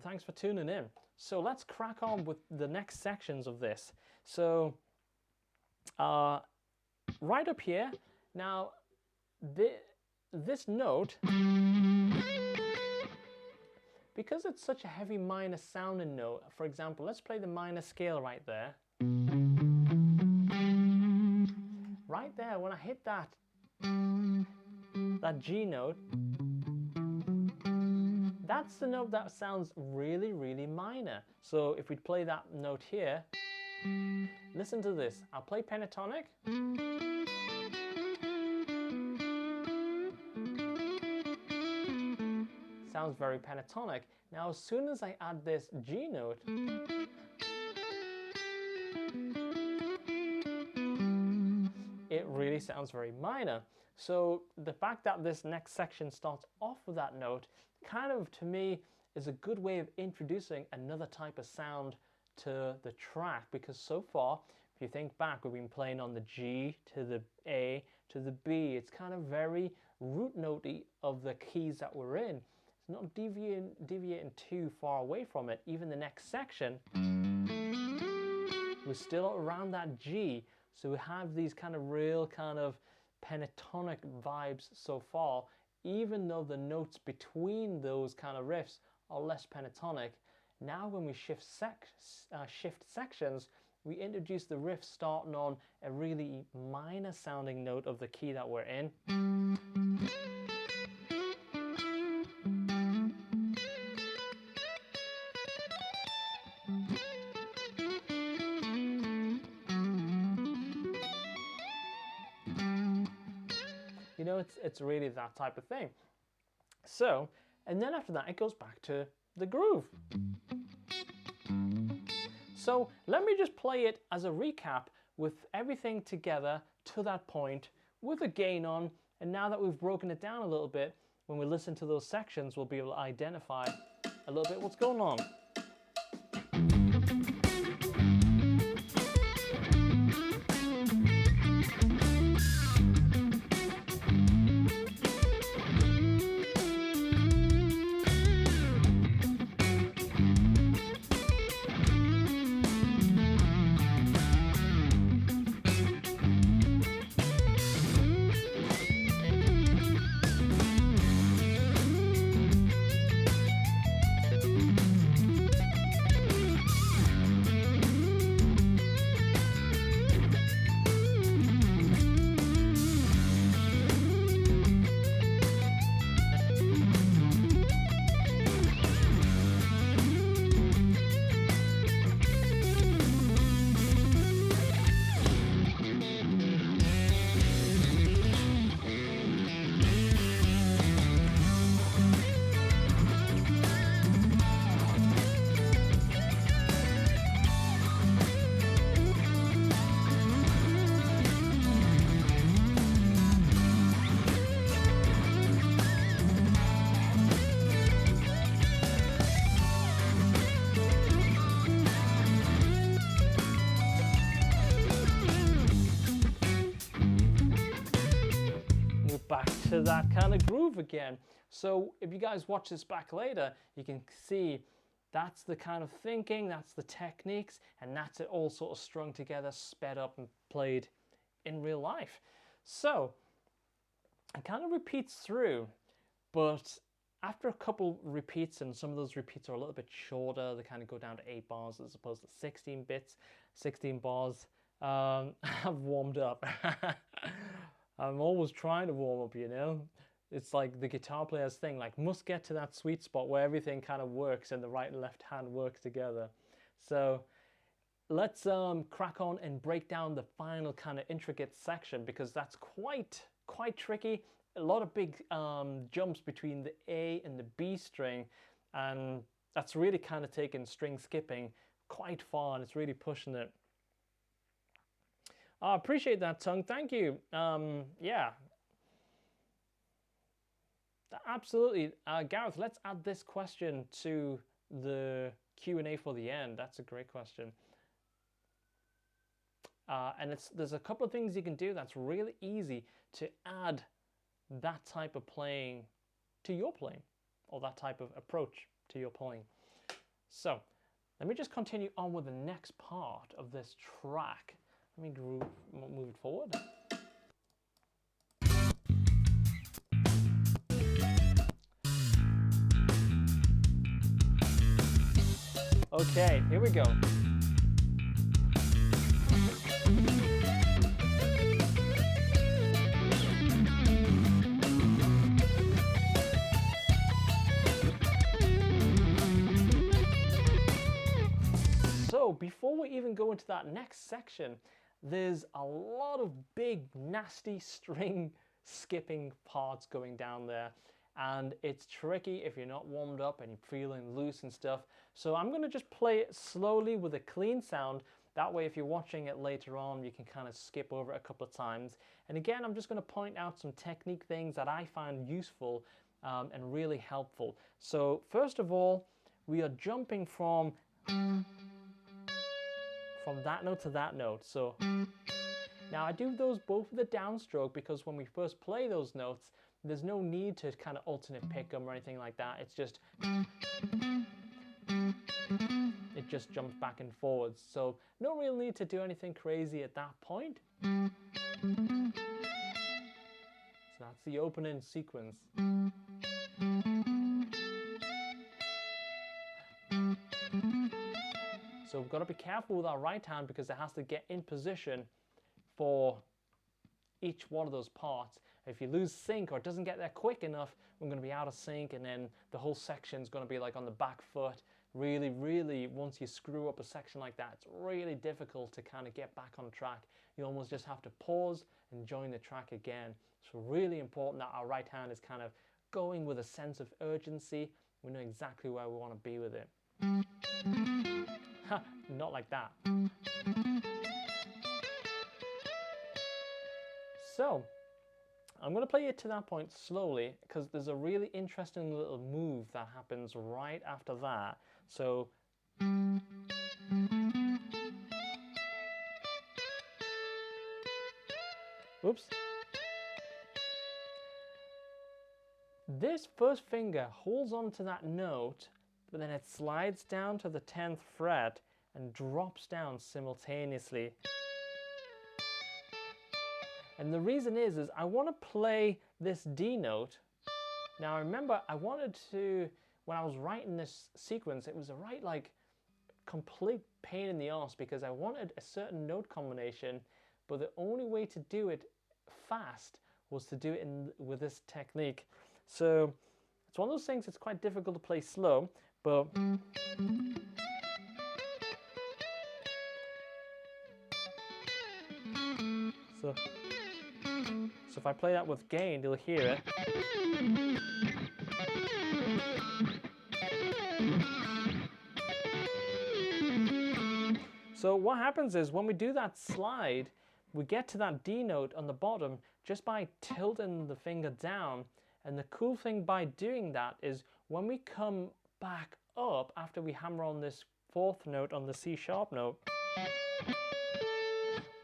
Thanks for tuning in. So let's crack on with the next sections of this. So, right up here, now, this note, because it's such a heavy minor sounding note, for example, let's play the minor scale right there. Right there, when I hit that G note, that's the note that sounds really, really minor. So if we play that note here, listen to this. I'll play pentatonic. Sounds very pentatonic. Now, as soon as I add this G note, it really sounds very minor. So the fact that this next section starts off with that note kind of, to me, is a good way of introducing another type of sound to the track, because so far, if you think back, we've been playing on the G to the A to the B. It's kind of very root notey of the keys that we're in. It's not deviating too far away from it. Even the next section, we're still around that G. So we have these kind of real kind of pentatonic vibes so far, even though the notes between those kind of riffs are less pentatonic. Now when we shift sections, we introduce the riff starting on a really minor sounding note of the key that we're in. It's really that type of thing. So, and then after that, it goes back to the groove. So let me just play it as a recap with everything together to that point with a gain on. And now that we've broken it down a little bit, when we listen to those sections, we'll be able to identify a little bit what's going on. back to that kind of groove again. So if you guys watch this back later, you can see that's the kind of thinking, that's the techniques, and that's it all sort of strung together, sped up and played in real life. So it kind of repeats through, but after a couple repeats, and some of those repeats are a little bit shorter, they kind of go down to 8 bars as opposed to 16 bars, I've warmed up. I'm always trying to warm up, you know. It's like the guitar player's thing, like must get to that sweet spot where everything kind of works and the right and left hand work together. So let's crack on and break down the final kind of intricate section, because that's quite tricky. A lot of big jumps between the A and the B string, and that's really kind of taking string skipping quite far, and it's really pushing it. I appreciate that, Tongue. Thank you. Yeah, absolutely. Gareth, let's add this question to the Q&A for the end. That's a great question. And there's a couple of things you can do that's really easy to add that type of playing to your playing, or that type of approach to your playing. So let me just continue on with the next part of this track. Let me move it forward. Okay, here we go. So before we even go into that next section, there's a lot of big nasty string skipping parts going down there, and it's tricky if you're not warmed up and you're feeling loose and stuff. So I'm going to just play it slowly with a clean sound. That way if you're watching it later on, you can kind of skip over it a couple of times. And again, I'm just going to point out some technique things that I find useful and really helpful. So first of all, we are jumping from that note to that note. So now I do those both with a downstroke, because when we first play those notes, there's no need to kind of alternate pick them or anything like that. It's just, it just jumps back and forwards. So no real need to do anything crazy at that point. So that's the opening sequence. So we've got to be careful with our right hand, because it has to get in position for each one of those parts. If you lose sync or it doesn't get there quick enough, we're going to be out of sync, and then the whole section is going to be like on the back foot. Really, once you screw up a section like that, it's really difficult to kind of get back on track. You almost just have to pause and join the track again. So really important that our right hand is kind of going with a sense of urgency. We know exactly where we want to be with it. Not like that. So I'm going to play it to that point slowly, because there's a really interesting little move that happens right after that. So oops. This first finger holds on to that note, but then it slides down to the 10th fret and drops down simultaneously. And the reason is I want to play this D note. Now remember, I wanted to, when I was writing this sequence, it was a right like complete pain in the arse, because I wanted a certain note combination, but the only way to do it fast was to do it with this technique. So it's one of those things that's quite difficult to play slow, but so if I play that with gain, you'll hear it. So what happens is when we do that slide, we get to that D note on the bottom just by tilting the finger down. And the cool thing by doing that is when we come back up after we hammer on this 4th note on the C sharp note,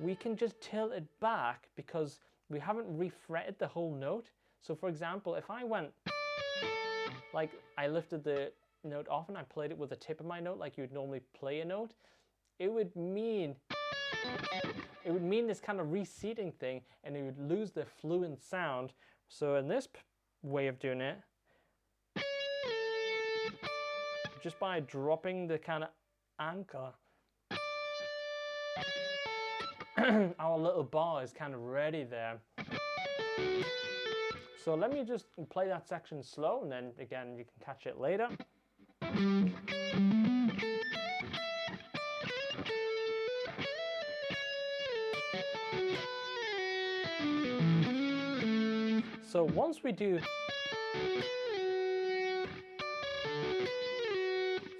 we can just tilt it back, because we haven't refretted the whole note. So for example, if I went, like I lifted the note off and I played it with the tip of my note like you'd normally play a note, it would mean this kind of reseating thing, and it would lose the fluent sound. So in this way of doing it, just by dropping the kind of anchor, our little bar is kind of ready there. So let me just play that section slow, and then again you can catch it later. So once we do,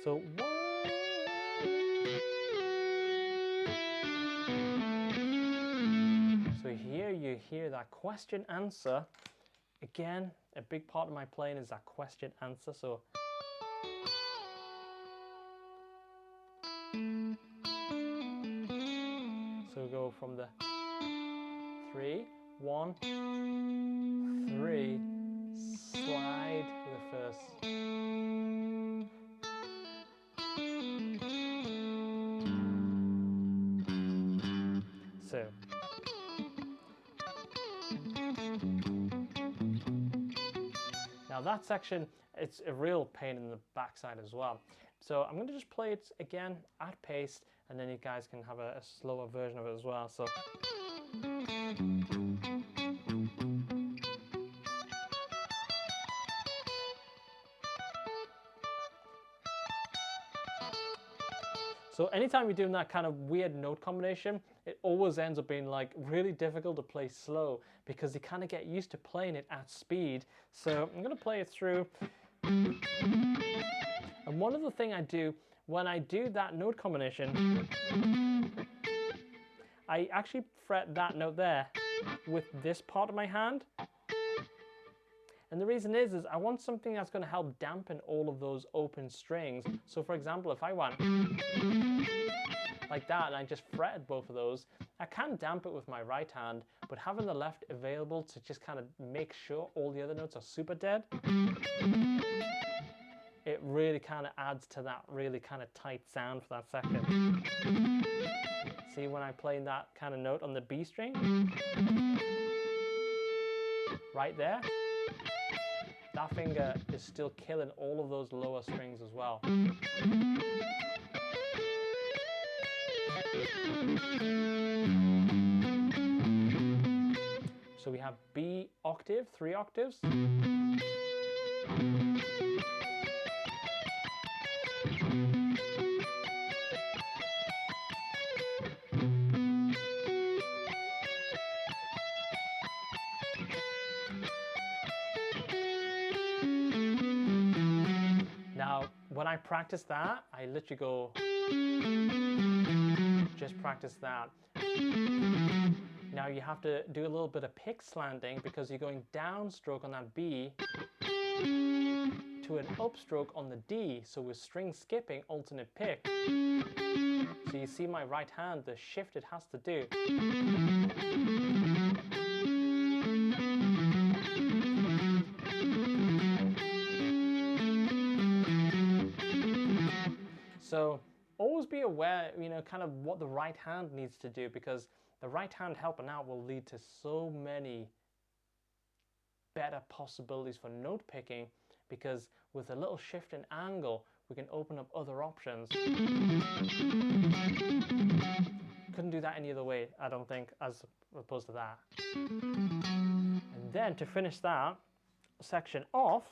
so here you hear that question answer. Again, a big part of my playing is that question answer. So go from the 3, 1, 3, slide with the first. So now that section, it's a real pain in the backside as well. So I'm going to just play it again at pace, and then you guys can have a slower version of it as well. So anytime you're doing that kind of weird note combination, it always ends up being like really difficult to play slow because you kind of get used to playing it at speed. So I'm going to play it through. And one other thing I do when I do that note combination, I actually fret that note there with this part of my hand. And the reason is I want something that's going to help dampen all of those open strings. So for example, if I went like that and I just fretted both of those, I can dampen it with my right hand, but having the left available to just kind of make sure all the other notes are super dead, it really kind of adds to that really kind of tight sound for that second. See, when I play that kind of note on the B string, right there, that finger is still killing all of those lower strings as well. So we have B octave, 3 octaves. Now, when I practice that, I literally go, just practice that. Now you have to do a little bit of pick slanting because you're going downstroke on that B to an upstroke on the D. So with string skipping, alternate pick. So you see my right hand, the shift it has to do. So always be aware, kind of what the right hand needs to do, because the right hand helping out will lead to so many better possibilities for note picking, because with a little shift in angle, we can open up other options. Couldn't do that any other way, I don't think, as opposed to that. And then to finish that section off,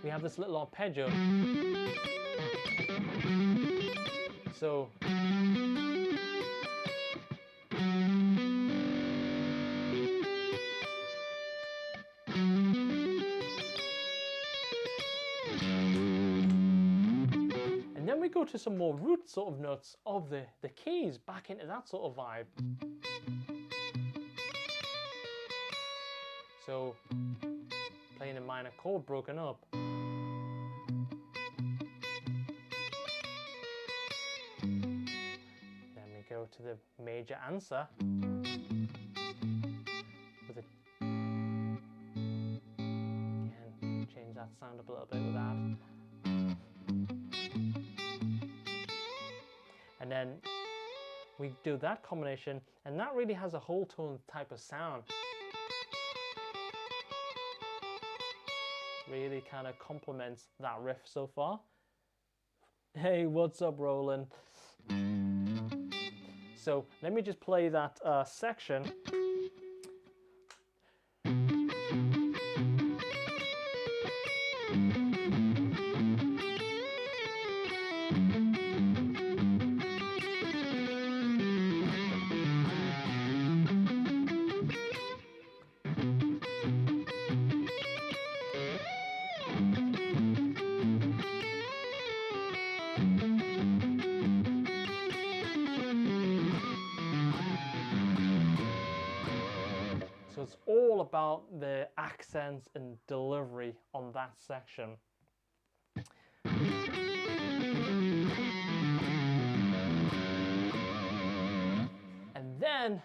we have this little arpeggio. So and then we go to some more root sort of notes of the keys, back into that sort of vibe. So playing a minor chord broken up. to the major answer with a, again, change that sound up a little bit with that. And then we do that combination, and that really has a whole tone type of sound. Really kind of complements that riff so far. Hey, what's up, Roland? So let me just play that section. So it's all about the accents and delivery on that section. And then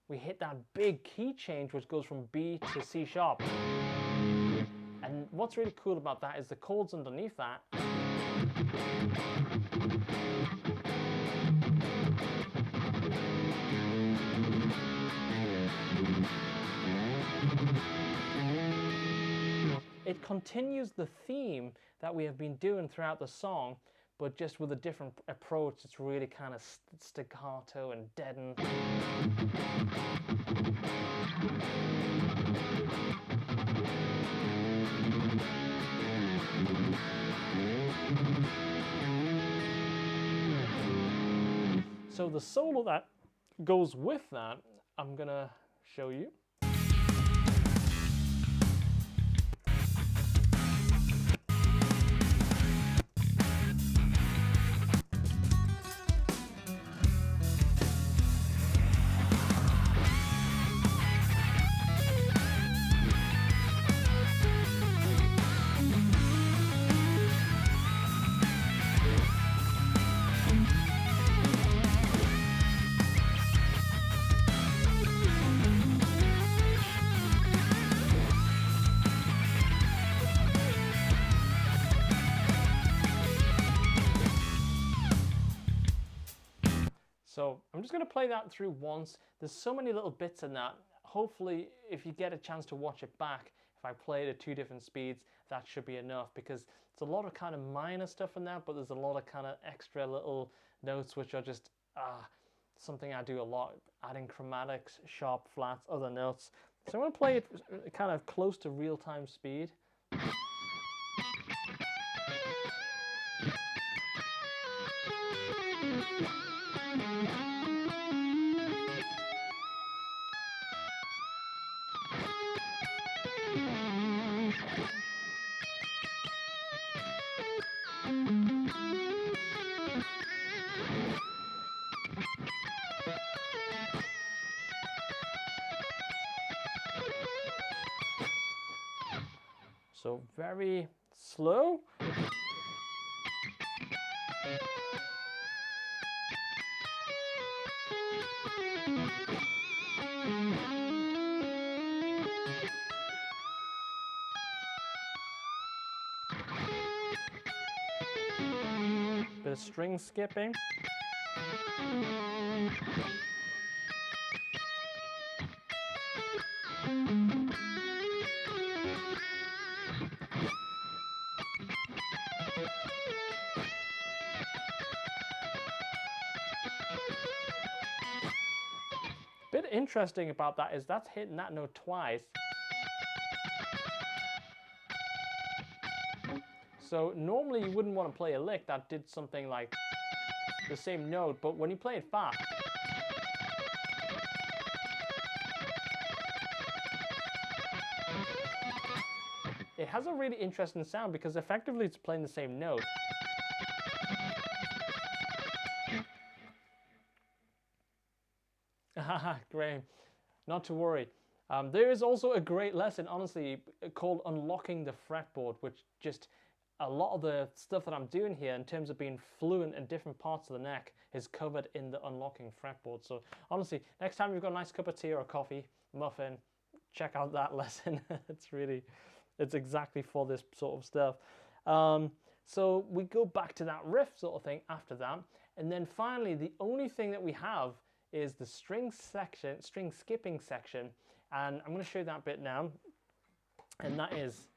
we hit that big key change, which goes from B to C sharp. And what's really cool about that is the chords underneath that. It continues the theme that we have been doing throughout the song, but just with a different approach. It's really kind of staccato and deadened. So the solo that goes with that, I'm gonna show you. So I'm just going to play that through once. There's so many little bits in that. Hopefully, if you get a chance to watch it back, if I play it at 2 different speeds, that should be enough, because it's a lot of kind of minor stuff in that, but there's a lot of kind of extra little notes which are just something I do a lot, adding chromatics, sharp flats, other notes. So I'm going to play it kind of close to real-time speed. So very slow. Bit of string skipping. Bit interesting about that is that's hitting that note twice. So normally you wouldn't want to play a lick that did something like the same note, but when you play it fast, it has a really interesting sound because effectively it's playing the same note. Great, not to worry. There is also a great lesson, honestly, called Unlocking the Fretboard, which just a lot of the stuff that I'm doing here in terms of being fluent in different parts of the neck is covered in the unlocking fretboard. So honestly, next time you've got a nice cup of tea or a coffee, muffin, check out that lesson. It's exactly for this sort of stuff. So we go back to that riff sort of thing after that. And then finally, the only thing that we have is the string skipping section. And I'm going to show you that bit now. And that is...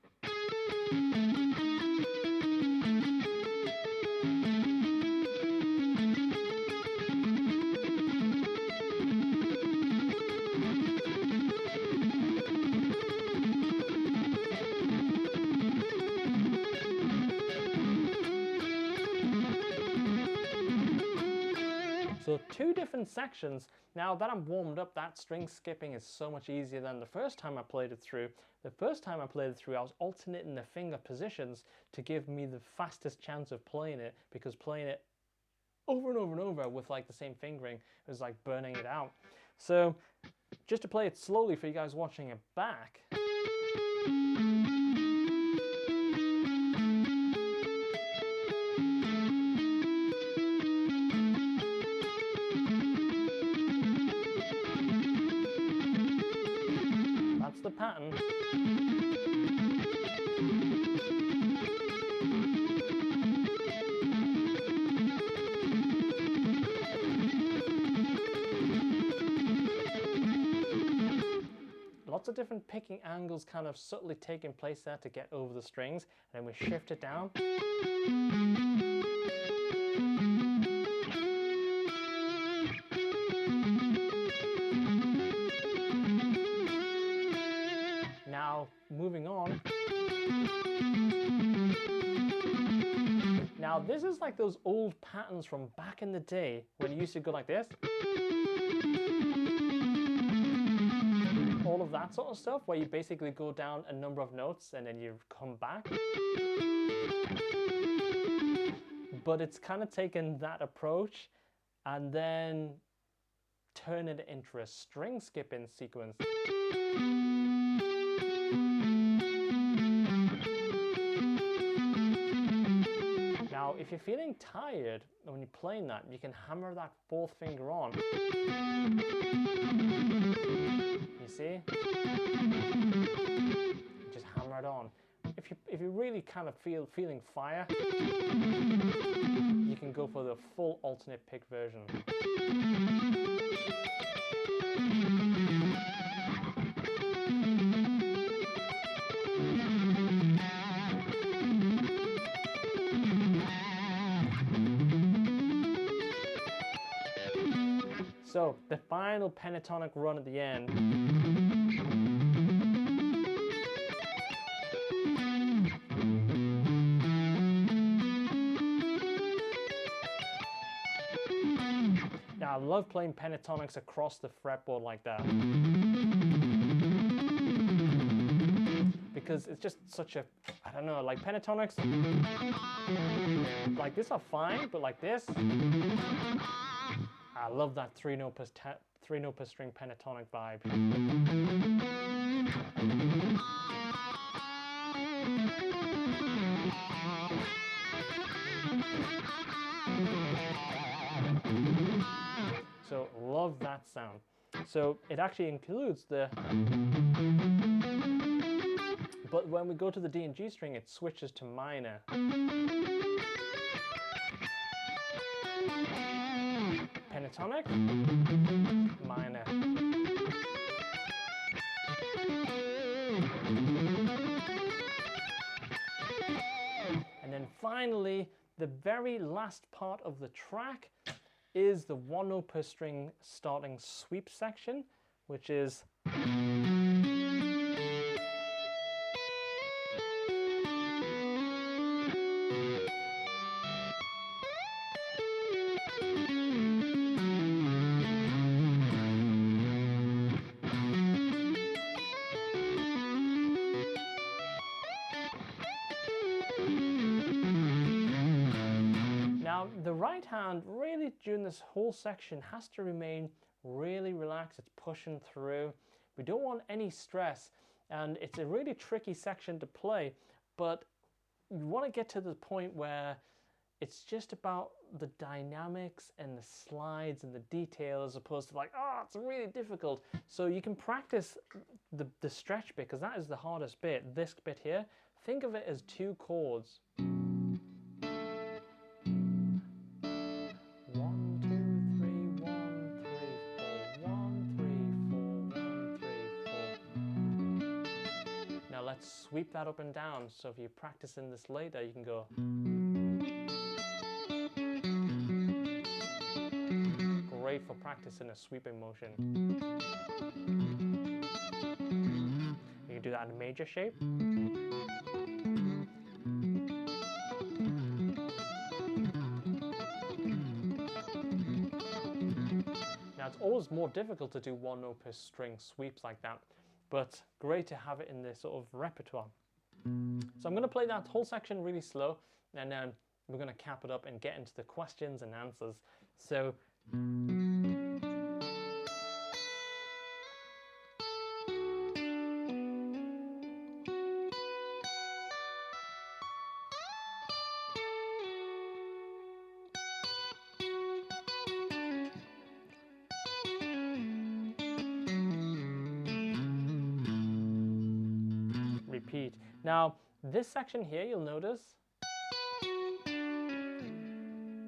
So two different sections. Now that I'm warmed up, that string skipping is so much easier than the first time I played it through. The first time I played it through, I was alternating the finger positions to give me the fastest chance of playing it, because playing it over and over and over with like the same fingering was like burning it out. So just to play it slowly for you guys watching it back. The pattern. Lots of different picking angles kind of subtly taking place there to get over the strings, and then we shift it down. Now, moving on. Now, this is like those old patterns from back in the day when you used to go like this. All of that sort of stuff, where you basically go down a number of notes and then you come back. But it's kind of taken that approach and then turn it into a string skipping sequence. Now, if you're feeling tired when you're playing that, you can hammer that fourth finger on. You see? Just hammer it on. If you really kind of feeling fire, you can go for the full alternate pick version. So, the final pentatonic run at the end. Now, I love playing pentatonics across the fretboard like that, because it's just such a, I don't know, like pentatonics, like this are fine, but like this, I love that three note per string pentatonic vibe. So love that sound. So it actually includes the, but when we go to the D and G string, it switches to minor. Pentatonic, minor. And then finally, the very last part of the track is the one note per string starting sweep section, which is the right hand really during this whole section has to remain really relaxed. It's pushing through. We don't want any stress, and it's a really tricky section to play, but you want to get to the point where it's just about the dynamics and the slides and the detail, as opposed to like, oh, it's really difficult. So you can practice the stretch bit, because that is the hardest bit. This bit here, think of it as 2 chords. 1, 2, 3, 1, 3, 4, 1, 3, 4, 1, 3, 4. Now let's sweep that up and down. So if you're practicing this later, you can go. Great for practicing a sweeping motion. You can do that in a major shape. Now it's always more difficult to do 1 note per string sweeps like that, but great to have it in this sort of repertoire. So I'm going to play that whole section really slow, and then we're going to cap it up and get into the questions and answers. So repeat. Now this section here, you'll notice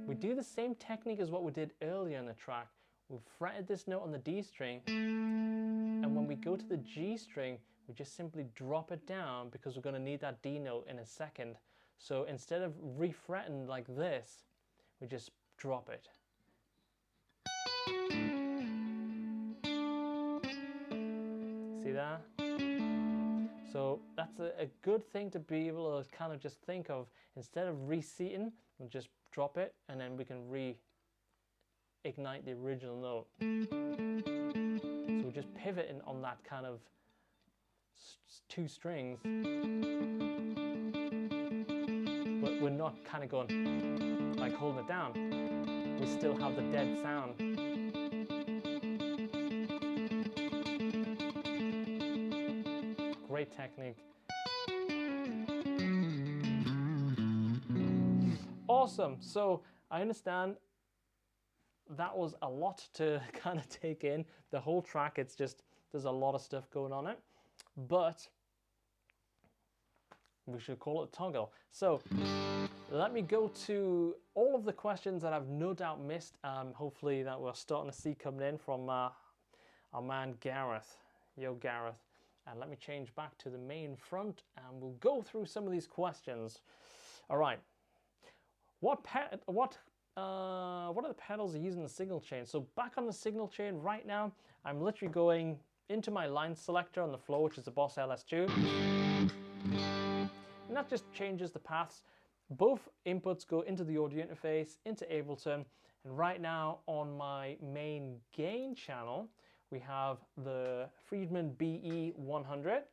we do the same technique as what we did earlier in the track. We've fretted this note on the D string, and when we go to the G string, we just simply drop it down, because we're going to need that D note in a second. So instead of refretting like this, we just drop it. See that? So that's a good thing to be able to kind of just think of. Instead of reseating, we'll just drop it, and then we can reignite the original note. So we're just pivoting on that kind of 2 strings, but we're not kind of going like holding it down. We still have the dead sound. Great technique. Awesome. So I understand that was a lot to kind of take in. The whole track, it's just, there's a lot of stuff going on it, but we should call it toggle. So let me go to all of the questions that I've no doubt missed. Hopefully that we're starting to see coming in from our man Gareth. Yo, Gareth. And let me change back to the main front, and we'll go through some of these questions. All right. What are the pedals using the signal chain? So back on the signal chain right now, I'm literally going into my line selector on the floor, which is the Boss LS2. And that just changes the paths. Both inputs go into the audio interface, into Ableton. And right now on my main gain channel, we have the Friedman BE100.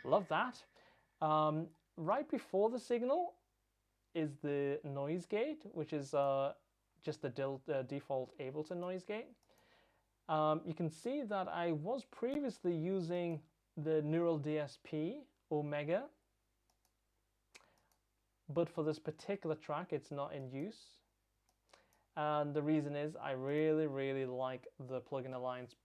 Love that. Right before the signal is the noise gate, which is just the default Ableton noise gate. You can see that I was previously using the Neural DSP Omega, but for this particular track it's not in use. And the reason is I really like the Plugin Alliance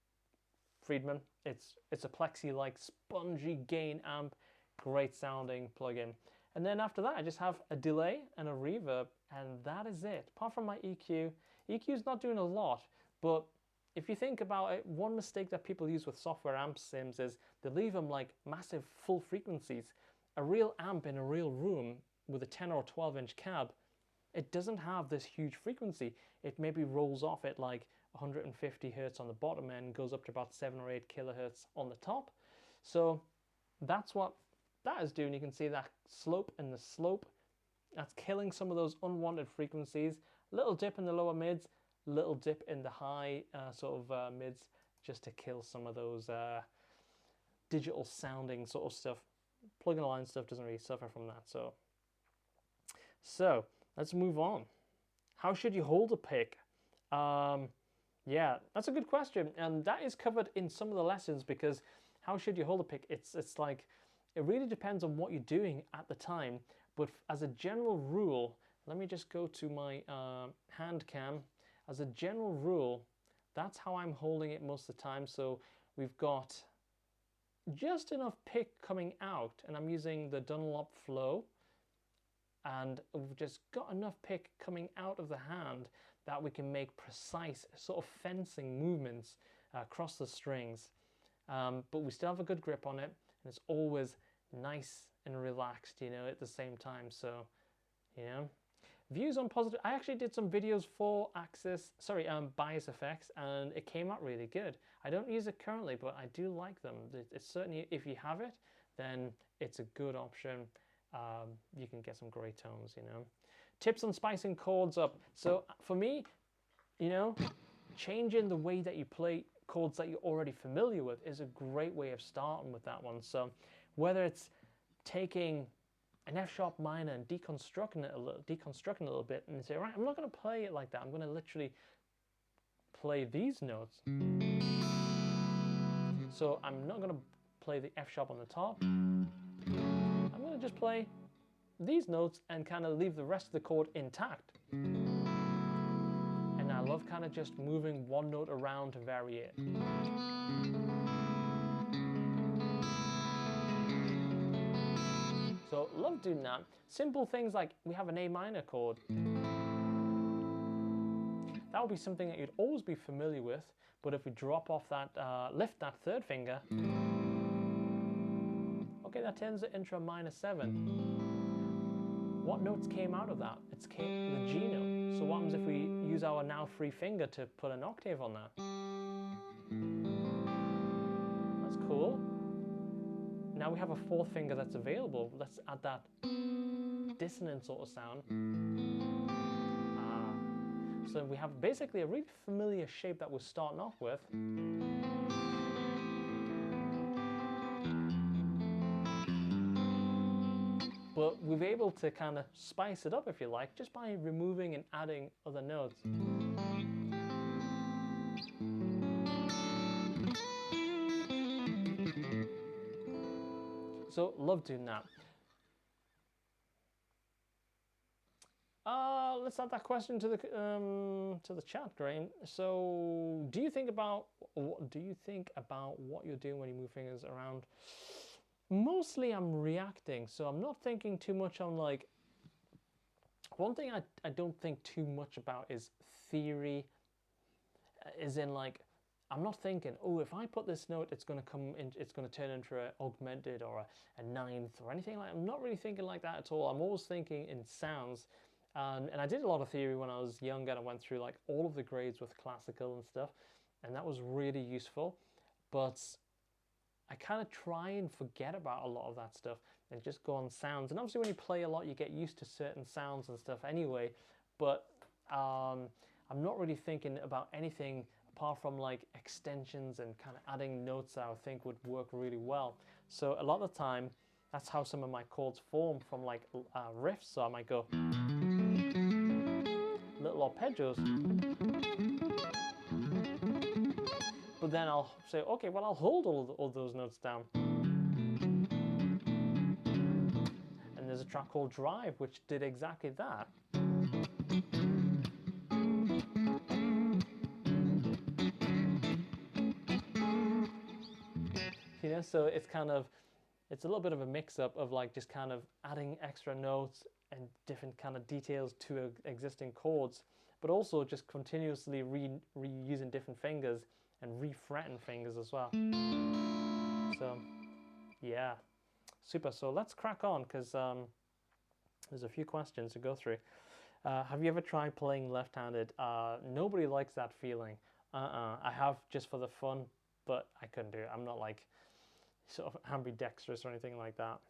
Friedman. It's a plexi-like spongy gain amp, great sounding plugin. And then after that I just have a delay and a reverb, and that is it. Apart from my EQ, EQ's not doing a lot, but if you think about it, one mistake that people use with software amp sims is they leave them like massive full frequencies. A real amp in a real room with a 10 or 12 inch cab, it doesn't have this huge frequency. It maybe rolls off at like 150 hertz on the bottom end, goes up to about 7 or 8 kilohertz on the top. So that's what that is doing. You can see that slope and the slope, that's killing some of those unwanted frequencies. Little dip in the lower mids, little dip in the high mids, just to kill some of those digital sounding sort of stuff. Plugin Alliance stuff doesn't really suffer from that. So let's move on. How should you hold a pick? Yeah, that's a good question, and that is covered in some of the lessons, because how should you hold a pick? It's like it really depends on what you're doing at the time. But as a general rule, let me just go to my hand cam. As a general rule, that's how I'm holding it most of the time. So we've got just enough pick coming out, and I'm using the Dunlop Flow, and we've just got enough pick coming out of the hand that we can make precise sort of fencing movements across the strings. But we still have a good grip on it, and it's always nice and relaxed, you know, at the same time. So, you know, views on positive. I actually did some videos for bias effects, and it came out really good. I don't use it currently, but I do like them. It's certainly, if you have it, then it's a good option. You can get some great tones, you know. Tips on spicing chords up. So for me, you know, changing the way that you play chords that you're already familiar with is a great way of starting with that one. So whether it's taking an F sharp minor and deconstructing it a little bit, and say, right, I'm not going to play it like that. I'm going to literally play these notes. So I'm not going to play the F sharp on the top. I'm going to just play these notes and kind of leave the rest of the chord intact. And I love kind of just moving one note around to vary it. So love doing that. Simple things like we have an A minor chord. That would be something that you'd always be familiar with, but if we drop off that, lift that third finger, okay, that turns it into a minor 7. What notes came out of that? It's the G note. So what happens if we use our now free finger to put an octave on that? That's cool. Now we have a fourth finger that's available. Let's add that dissonant sort of sound. So we have basically a really familiar shape that we're starting off with. But we're able to kind of spice it up, if you like, just by removing and adding other notes. So love doing that. Let's add that question to the chat, Graham. So, what do you think about what you're doing when you move fingers around? Mostly, I'm reacting, so I'm not thinking too much on like. One thing I don't think too much about is theory. As in, like, I'm not thinking, oh, if I put this note, it's going to turn into an augmented or a ninth or anything like that. I'm not really thinking like that at all. I'm always thinking in sounds. And I did a lot of theory when I was younger, and I went through like all of the grades with classical and stuff, and that was really useful. But I kind of try and forget about a lot of that stuff and just go on sounds. And obviously when you play a lot, you get used to certain sounds and stuff anyway. But I'm not really thinking about anything apart from like extensions and kind of adding notes that I think would work really well. So a lot of the time, that's how some of my chords form, from like riffs. So I might go little arpeggios, but then I'll say, okay, well, I'll hold all those notes down. And there's a track called Drive, which did exactly that. You know, so it's kind of, it's a little bit of a mix-up of like just kind of adding extra notes and different kind of details to existing chords, but also just continuously reusing different fingers and refretting fingers as well. So yeah, super. So let's crack on, because there's a few questions to go through. Have you ever tried playing left-handed? Nobody likes that feeling. I have, just for the fun, but I couldn't do it. I'm not like sort of ambidextrous or anything like that.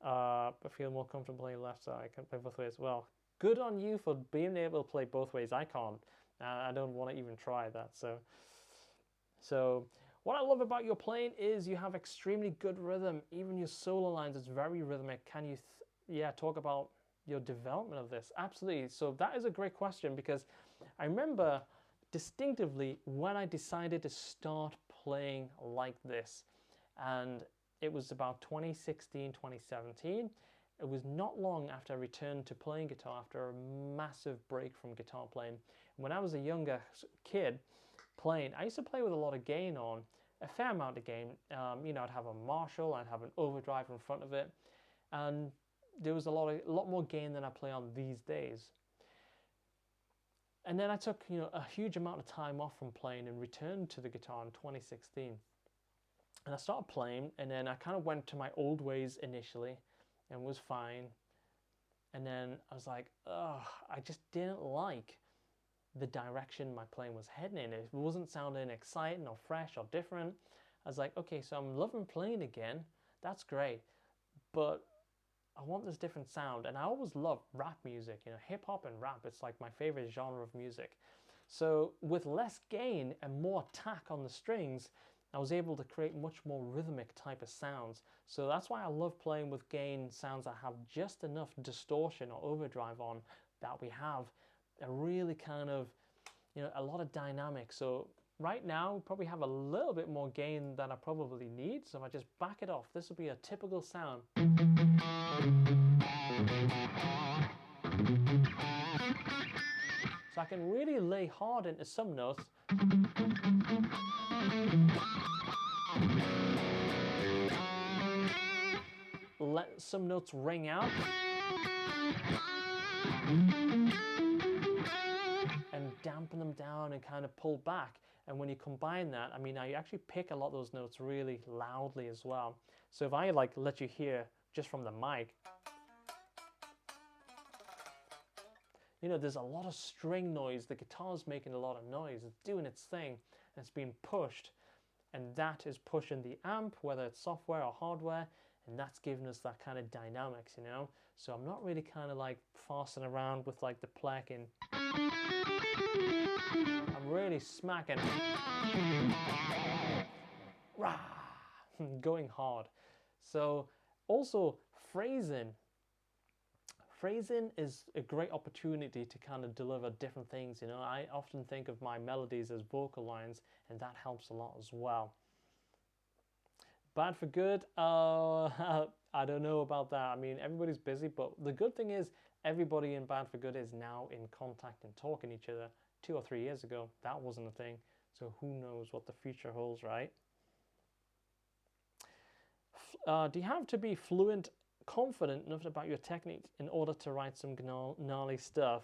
But feel more comfortable playing left, so I can play both ways. Well, good on you for being able to play both ways. I can't. I don't want to even try that. So what I love about your playing is you have extremely good rhythm. Even your solo lines, it's very rhythmic. Can you, talk about your development of this? Absolutely. So that is a great question, because I remember distinctively when I decided to start playing like this, and it was about 2016, 2017. It was not long after I returned to playing guitar after a massive break from guitar playing. When I was a younger kid playing, I used to play with a lot of gain on, a fair amount of gain. You know, I'd have a Marshall, I'd have an overdrive in front of it, and there was a lot more gain than I play on these days. And then I took, you know, a huge amount of time off from playing and returned to the guitar in 2016. And I started playing, and then I kind of went to my old ways initially and was fine. And then I was like, ugh, I just didn't like the direction my playing was heading in. It wasn't sounding exciting or fresh or different. I was like, okay, so I'm loving playing again. That's great. But I want this different sound. And I always loved rap music, you know, hip hop and rap. It's like my favorite genre of music. So with less gain and more attack on the strings, I was able to create much more rhythmic type of sounds. So that's why I love playing with gain sounds that have just enough distortion or overdrive on that we have a really kind of, you know, a lot of dynamics. So right now, we probably have a little bit more gain than I probably need. So if I just back it off, this will be a typical sound. So I can really lay hard into some notes. Let some notes ring out. And dampen them down and kind of pull back. And when you combine that, I mean, now you actually pick a lot of those notes really loudly as well. So if I like let you hear just from the mic, you know, there's a lot of string noise. The guitar's making a lot of noise. It's doing its thing, and it's being pushed. And that is pushing the amp, whether it's software or hardware, and that's giving us that kind of dynamics, you know? So I'm not really kind of like farsing around with like the pleck and I'm really smacking, rah, going hard. So also phrasing. Phrasing is a great opportunity to kind of deliver different things, you know. I often think of my melodies as vocal lines, and that helps a lot as well. Bad for good, I don't know about that. I mean, everybody's busy, but the good thing is everybody in Bad for Good is now in contact and talking to each other. 2 or 3 years ago, that wasn't a thing. So who knows what the future holds, right? Do you have to be fluent, confident enough about your technique in order to write some gnarly stuff?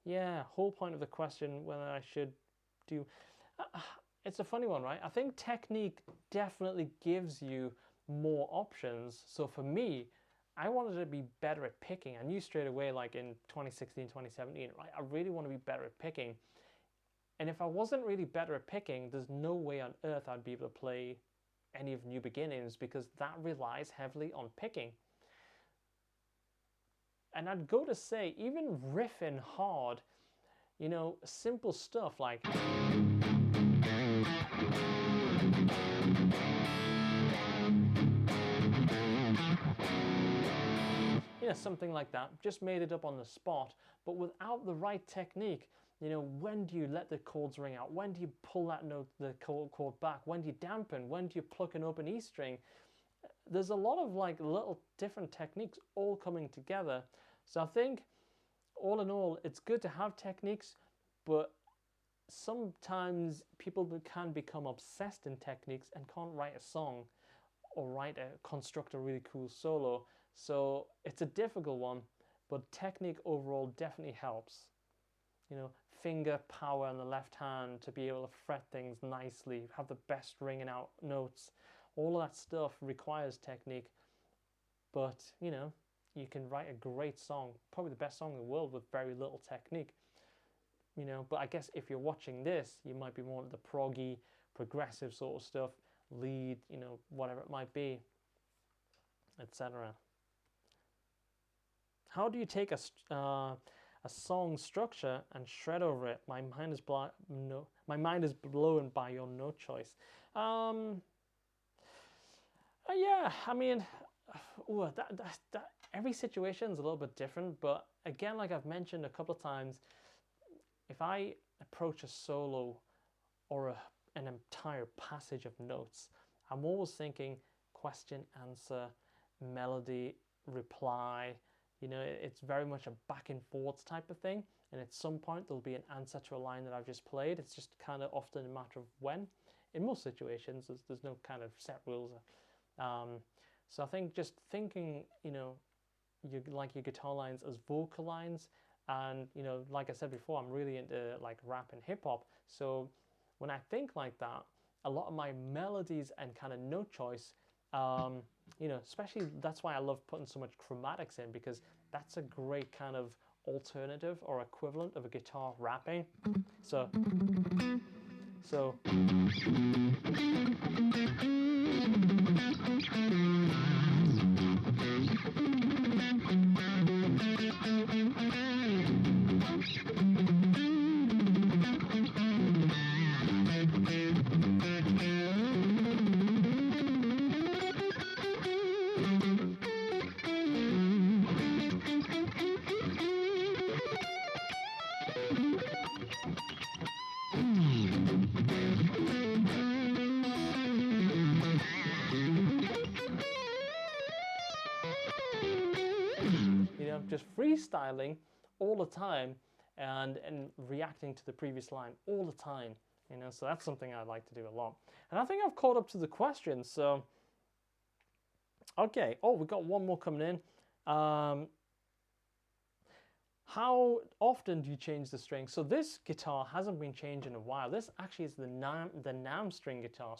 Yeah, whole point of the question, whether I should do... it's a funny one, right? I think technique definitely gives you more options. So for me, I wanted to be better at picking. I knew straight away, like in 2016, 2017, right? I really want to be better at picking. And if I wasn't really better at picking, there's no way on earth I'd be able to play any of New Beginnings, because that relies heavily on picking. And I'd go to say, even riffing hard, you know, simple stuff like... yeah, something like that, just made it up on the spot, but without the right technique. You know, when do you let the chords ring out? When do you pull that note, the chord back? When do you dampen? When do you pluck an open E string? There's a lot of like little different techniques all coming together. So I think all in all, it's good to have techniques, but sometimes people can become obsessed in techniques and can't write a song or construct a really cool solo. So it's a difficult one, but technique overall definitely helps. You know, finger power on the left hand to be able to fret things nicely, have the best ringing out notes. All of that stuff requires technique, but you know, you can write a great song, probably the best song in the world with very little technique. You know, but I guess if you're watching this, you might be more of the proggy, progressive sort of stuff, lead, you know, whatever it might be, etc. How do you take a song structure and shred over it? My mind is blown by your note choice. Yeah, I mean, every situation is a little bit different, but again, like I've mentioned a couple of times, if I approach a solo or an entire passage of notes. I'm always thinking question, answer, melody, reply. You know, it's very much a back and forth type of thing. And at some point there'll be an answer to a line that I've just played. It's just kind of often a matter of when. In most situations, there's no kind of set rules. So I think just thinking, you know, like your guitar lines as vocal lines, and you know, like I said before, I'm really into like rap and hip hop. So when I think like that, a lot of my melodies and kind of note choice, you know, especially that's why I love putting so much chromatics in, because that's a great kind of alternative or equivalent of a guitar rapping. So you know, just freestyling all the time and reacting to the previous line all the time. You know, so that's something I like to do a lot. And I think I've caught up to the questions. So, okay. Oh, we got one more coming in. How often do you change the strings? So this guitar hasn't been changed in a while. This actually is the NAM string guitar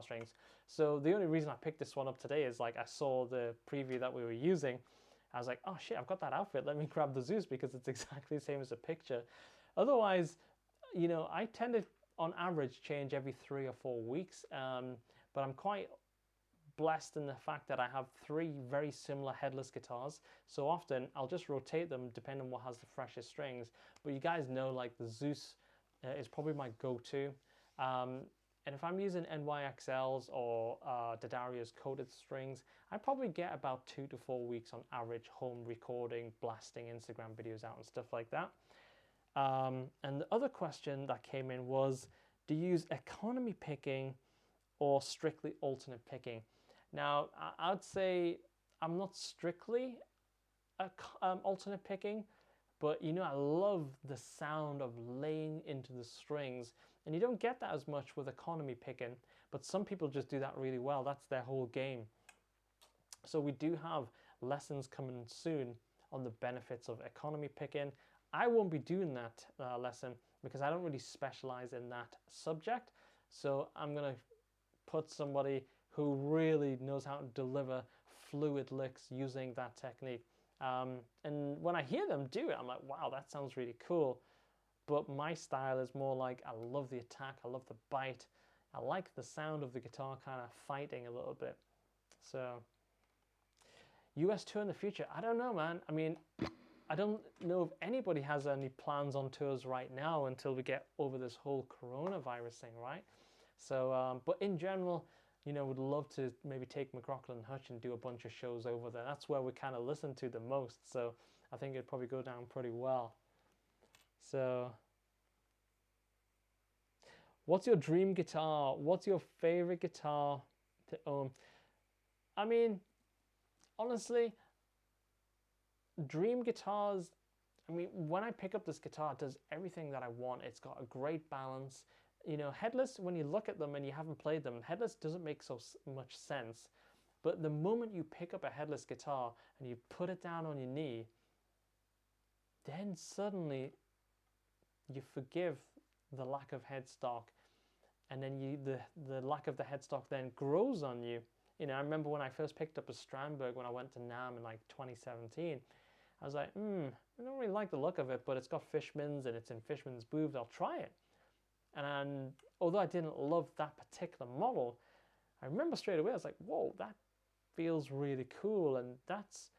strings. So the only reason I picked this one up today is like I saw the preview that we were using. I was like, oh shit, I've got that outfit. Let me grab the Zeus because it's exactly the same as the picture. Otherwise, you know, I tend to, on average, change every 3 or 4 weeks. But I'm quite blessed in the fact that I have 3 very similar headless guitars. So often I'll just rotate them depending on what has the freshest strings. But you guys know, like the Zeus is probably my go-to. And if I'm using NYXLs or D'Addarios coated strings, I probably get about 2 to 4 weeks on average home recording, blasting Instagram videos out and stuff like that. And the other question that came in was, do you use economy picking or strictly alternate picking? Now, I'd say I'm not strictly alternate picking, but you know, I love the sound of laying into the strings, and you don't get that as much with economy picking, but some people just do that really well. That's their whole game. So we do have lessons coming soon on the benefits of economy picking. I won't be doing that lesson because I don't really specialize in that subject. So I'm going to put somebody who really knows how to deliver fluid licks using that technique. And when I hear them do it, I'm like, wow, that sounds really cool. But my style is more like, I love the attack, I love the bite. I like the sound of the guitar kind of fighting a little bit. So, US tour in the future, I don't know, man. I mean, I don't know if anybody has any plans on tours right now until we get over this whole coronavirus thing, right? So, but in general, you know, would love to maybe take McRock and Hutch and do a bunch of shows over there. That's where we kind of listen to the most. So I think it'd probably go down pretty well. So, what's your dream guitar? What's your favorite guitar to own? I mean, honestly, dream guitars, I mean, when I pick up this guitar, it does everything that I want. It's got a great balance. You know, headless, when you look at them and you haven't played them, headless doesn't make so much sense. But the moment you pick up a headless guitar and you put it down on your knee, then suddenly you forgive the lack of headstock, and then the lack of the headstock then grows on you. You know, I remember when I first picked up a Strandberg when I went to NAMM in like 2017. I was like, I don't really like the look of it, but it's got Fishman's and it's in Fishman's booths. I'll try it. And although I didn't love that particular model, I remember straight away I was like, whoa, that feels really cool, and that's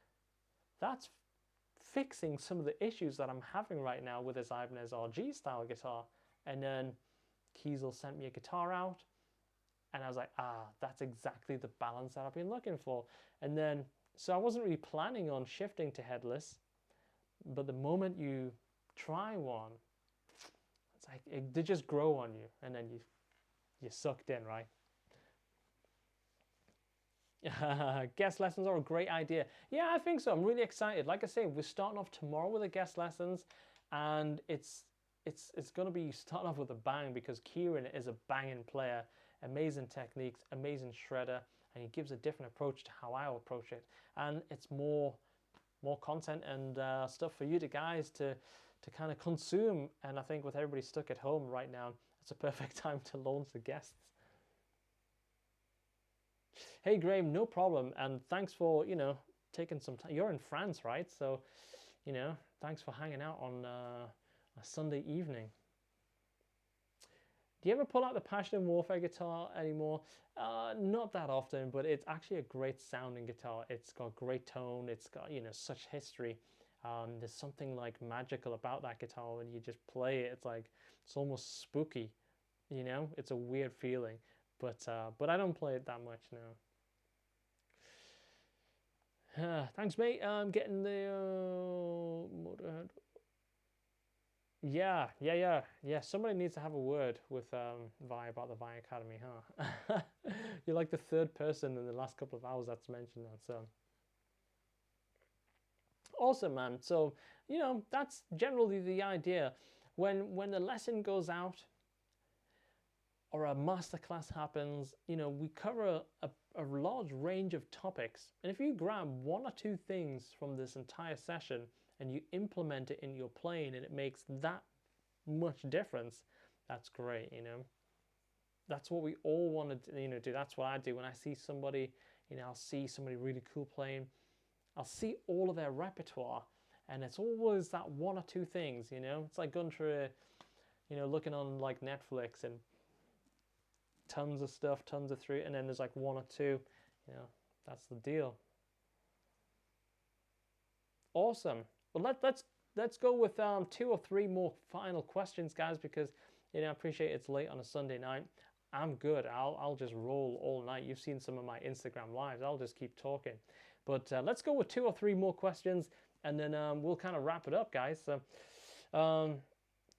fixing some of the issues that I'm having right now with this Ibanez RG style guitar. And then Kiesel sent me a guitar out, and I was like, that's exactly the balance that I've been looking for. And then, so I wasn't really planning on shifting to headless, but the moment you try one, it's like they just grow on you, and then You're sucked in, right? Guest lessons are a great idea. Yeah, I think so. I'm really excited. Like I say, we're starting off tomorrow with the guest lessons, and it's going to be starting off with a bang because Kieran is a banging player, amazing techniques, amazing shredder, and he gives a different approach to how I approach it. And it's more content and stuff for you guys to kind of consume. And I think with everybody stuck at home right now, it's a perfect time to launch the guests. Hey Graham, no problem, and thanks for taking some time. You're in France, right? So thanks for hanging out on a Sunday evening. Do you ever pull out the Passion and Warfare guitar anymore? Not that often, but it's actually a great sounding guitar. It's got great tone. It's got such history. There's something like magical about that guitar when you just play it. It's almost spooky. It's a weird feeling. But I don't play it that much now. Thanks, mate. I'm getting the Motorhead. Yeah. Somebody needs to have a word with Vi about the Vi Academy, huh? You're like the third person in the last couple of hours that's mentioned that. So awesome, man. So that's generally the idea. When the lesson goes out or a masterclass happens, we cover a large range of topics. And if you grab one or two things from this entire session and you implement it in your playing and it makes that much difference, that's great, That's what we all want to do. That's what I do. When I see somebody, I'll see somebody really cool playing, I'll see all of their repertoire, and it's always that one or two things, It's like going through, looking on like Netflix and tons of stuff, tons of through, and then there's like one or two, that's the deal. Awesome. Well, let's go with 2 or 3 more final questions, guys, because I appreciate it's late on a Sunday night. I'm good. I'll just roll all night. You've seen some of my Instagram lives. I'll just keep talking. But let's go with 2 or 3 more questions, and then we'll kind of wrap it up, guys. So,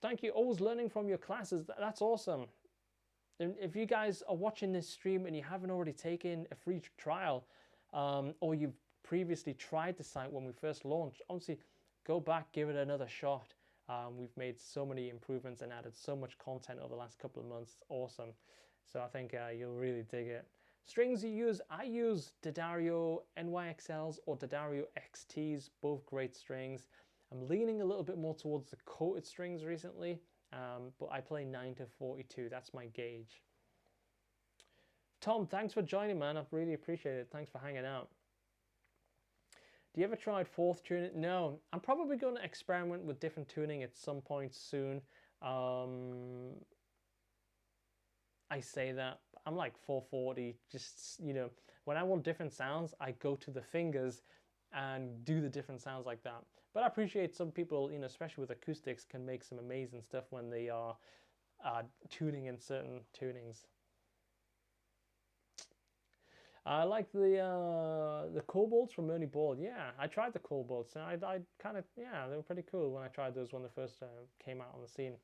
thank you. Always learning from your classes. That's awesome. And if you guys are watching this stream and you haven't already taken a free trial, or you've previously tried the site when we first launched, honestly, go back, give it another shot. We've made so many improvements and added so much content over the last couple of months. It's awesome. So I think you'll really dig it. Strings you use, I use D'Addario NYXLs or D'Addario XTs, both great strings. I'm leaning a little bit more towards the coated strings recently. But I play 9 to 42. That's my gauge. Tom, thanks for joining, man. I really appreciate it. Thanks for hanging out. Do you ever tried 4th tuning? No. I'm probably going to experiment with different tuning at some point soon. I say that. I'm like 440. Just, when I want different sounds, I go to the fingers and do the different sounds like that. But I appreciate some people, especially with acoustics, can make some amazing stuff when they are tuning in certain tunings. I like the Cobalts from Ernie Ball. Yeah, I tried the Cobalts, and I kind of, they were pretty cool when I tried those when they first came out on the scene.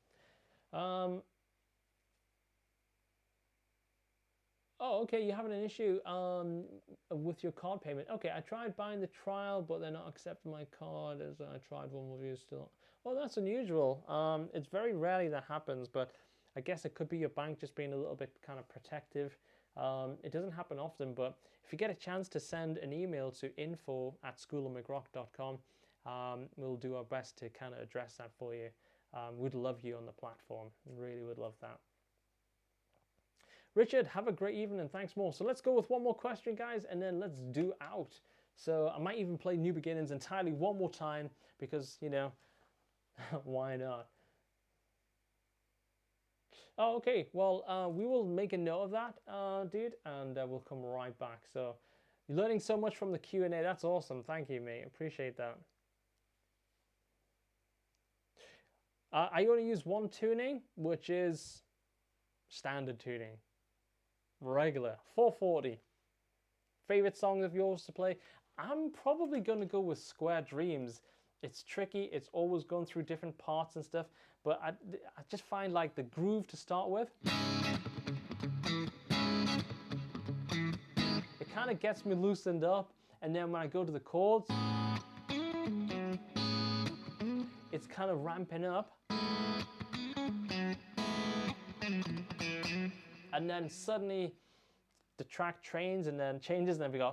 Oh, okay, you're having an issue with your card payment. Okay, I tried buying the trial, but they're not accepting my card as I tried one with you still. Well, that's unusual. It's very rarely that happens, but I guess it could be your bank just being a little bit kind of protective. It doesn't happen often, but if you get a chance to send an email to info@schoolofmcrock.com, we'll do our best to kind of address that for you. We'd love you on the platform. Really would love that. Richard, have a great evening and thanks more. So let's go with one more question, guys, and then let's do out. So I might even play New Beginnings entirely one more time because, why not? Oh, okay. Well, we will make a note of that, dude, and we'll come right back. So you're learning so much from the Q&A. That's awesome. Thank you, mate. Appreciate that. I only use one tuning, which is standard tuning. Regular 440. Favorite songs of yours to play? I'm probably going to go with Square Dreams. It's tricky. It's always going through different parts and stuff, but I just find like the groove to start with. kind of gets me loosened up. And then when I go to the chords, it's kind of ramping up. And then suddenly the track changes and then we go.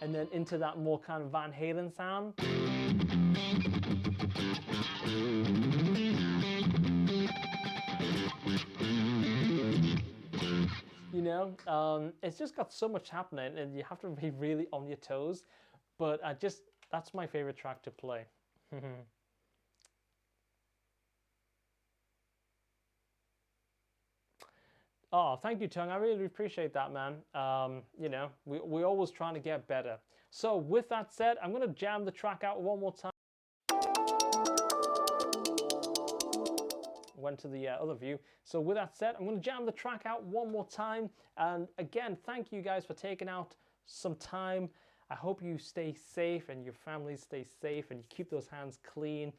And then into that more kind of Van Halen sound. You know, it's just got so much happening and you have to be really on your toes. But that's my favorite track to play. Oh, thank you, Tung. I really appreciate that, man. You know, we're always trying to get better. So with that said, I'm going to jam the track out one more time. Went to the other view. So with that said, I'm going to jam the track out one more time. And again, thank you guys for taking out some time. I hope you stay safe and your families stay safe and you keep those hands clean.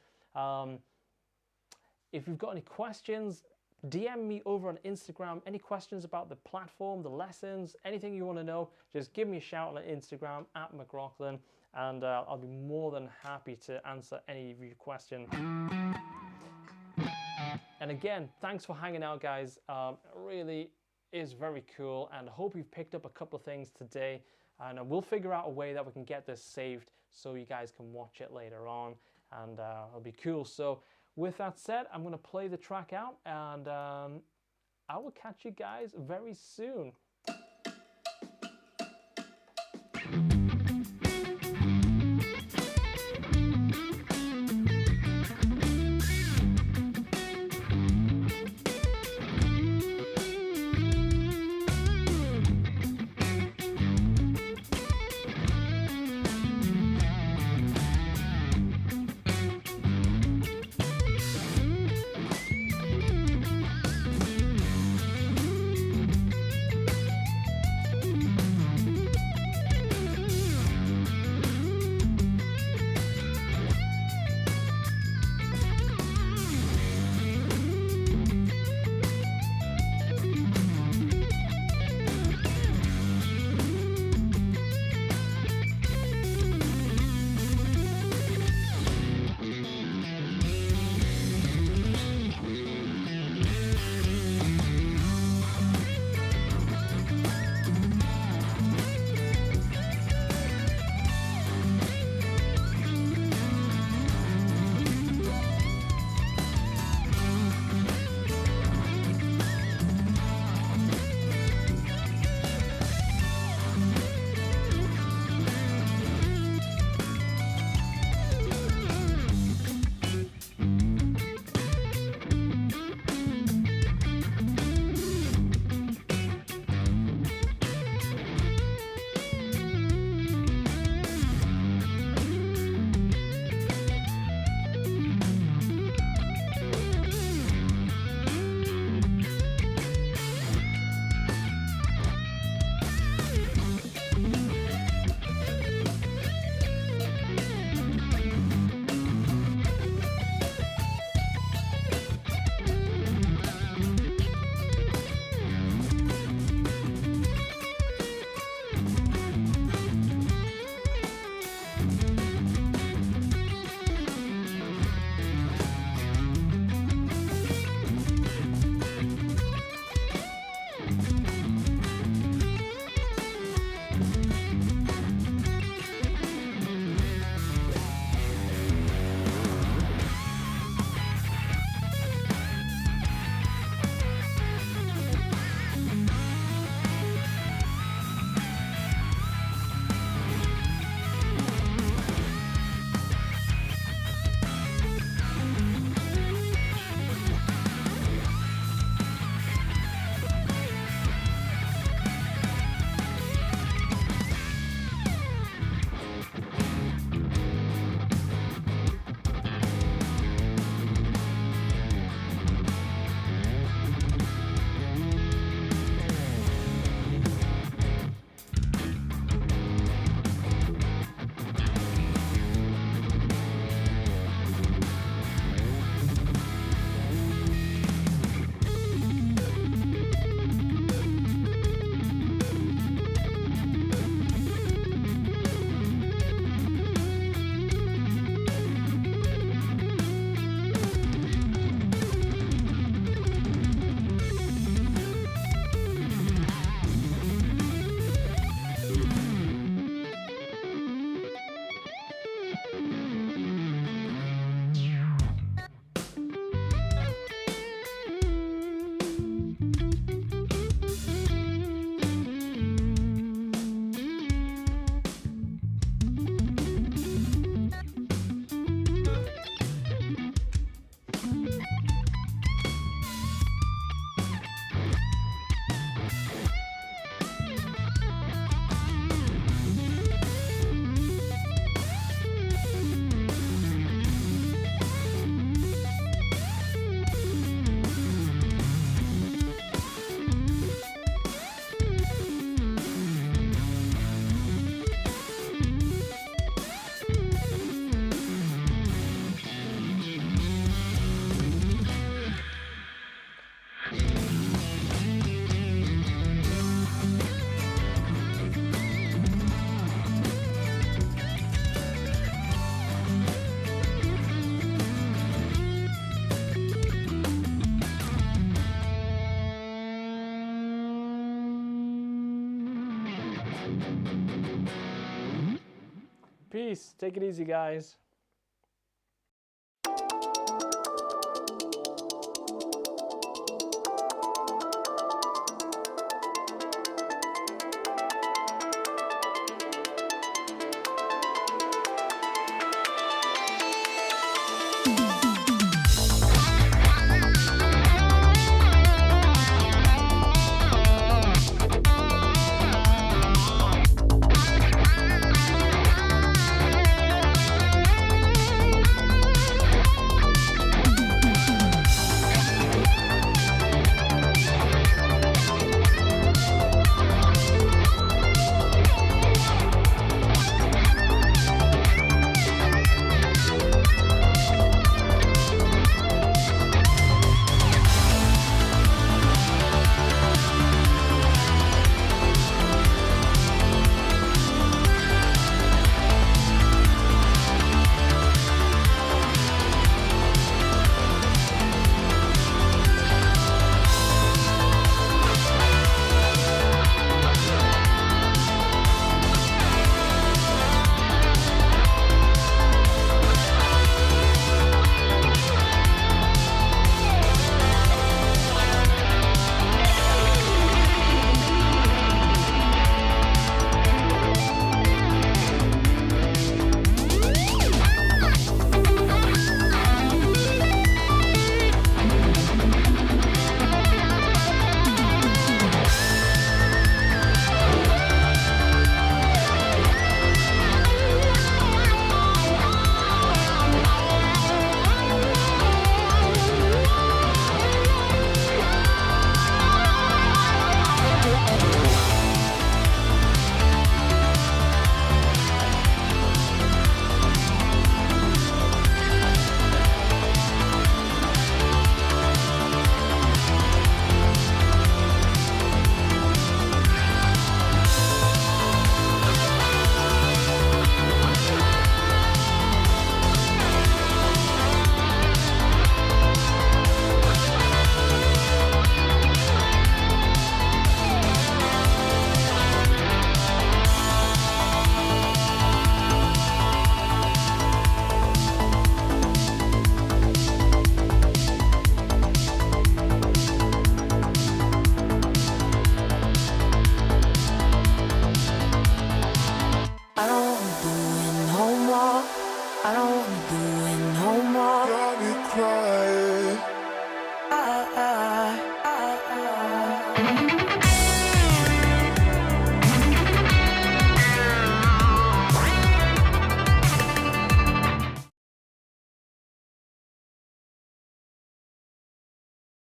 If you've got any questions, DM me over on Instagram. Any questions about the platform, the lessons, anything you want to know, just give me a shout on Instagram at McRockland, and I'll be more than happy to answer any of your questions. And again, thanks for hanging out, guys. It really is very cool, and I hope you've picked up a couple of things today. And we'll figure out a way that we can get this saved so you guys can watch it later on, and it'll be cool. So with that said, I'm going to play the track out, and I will catch you guys very soon. Peace. Take it easy, guys.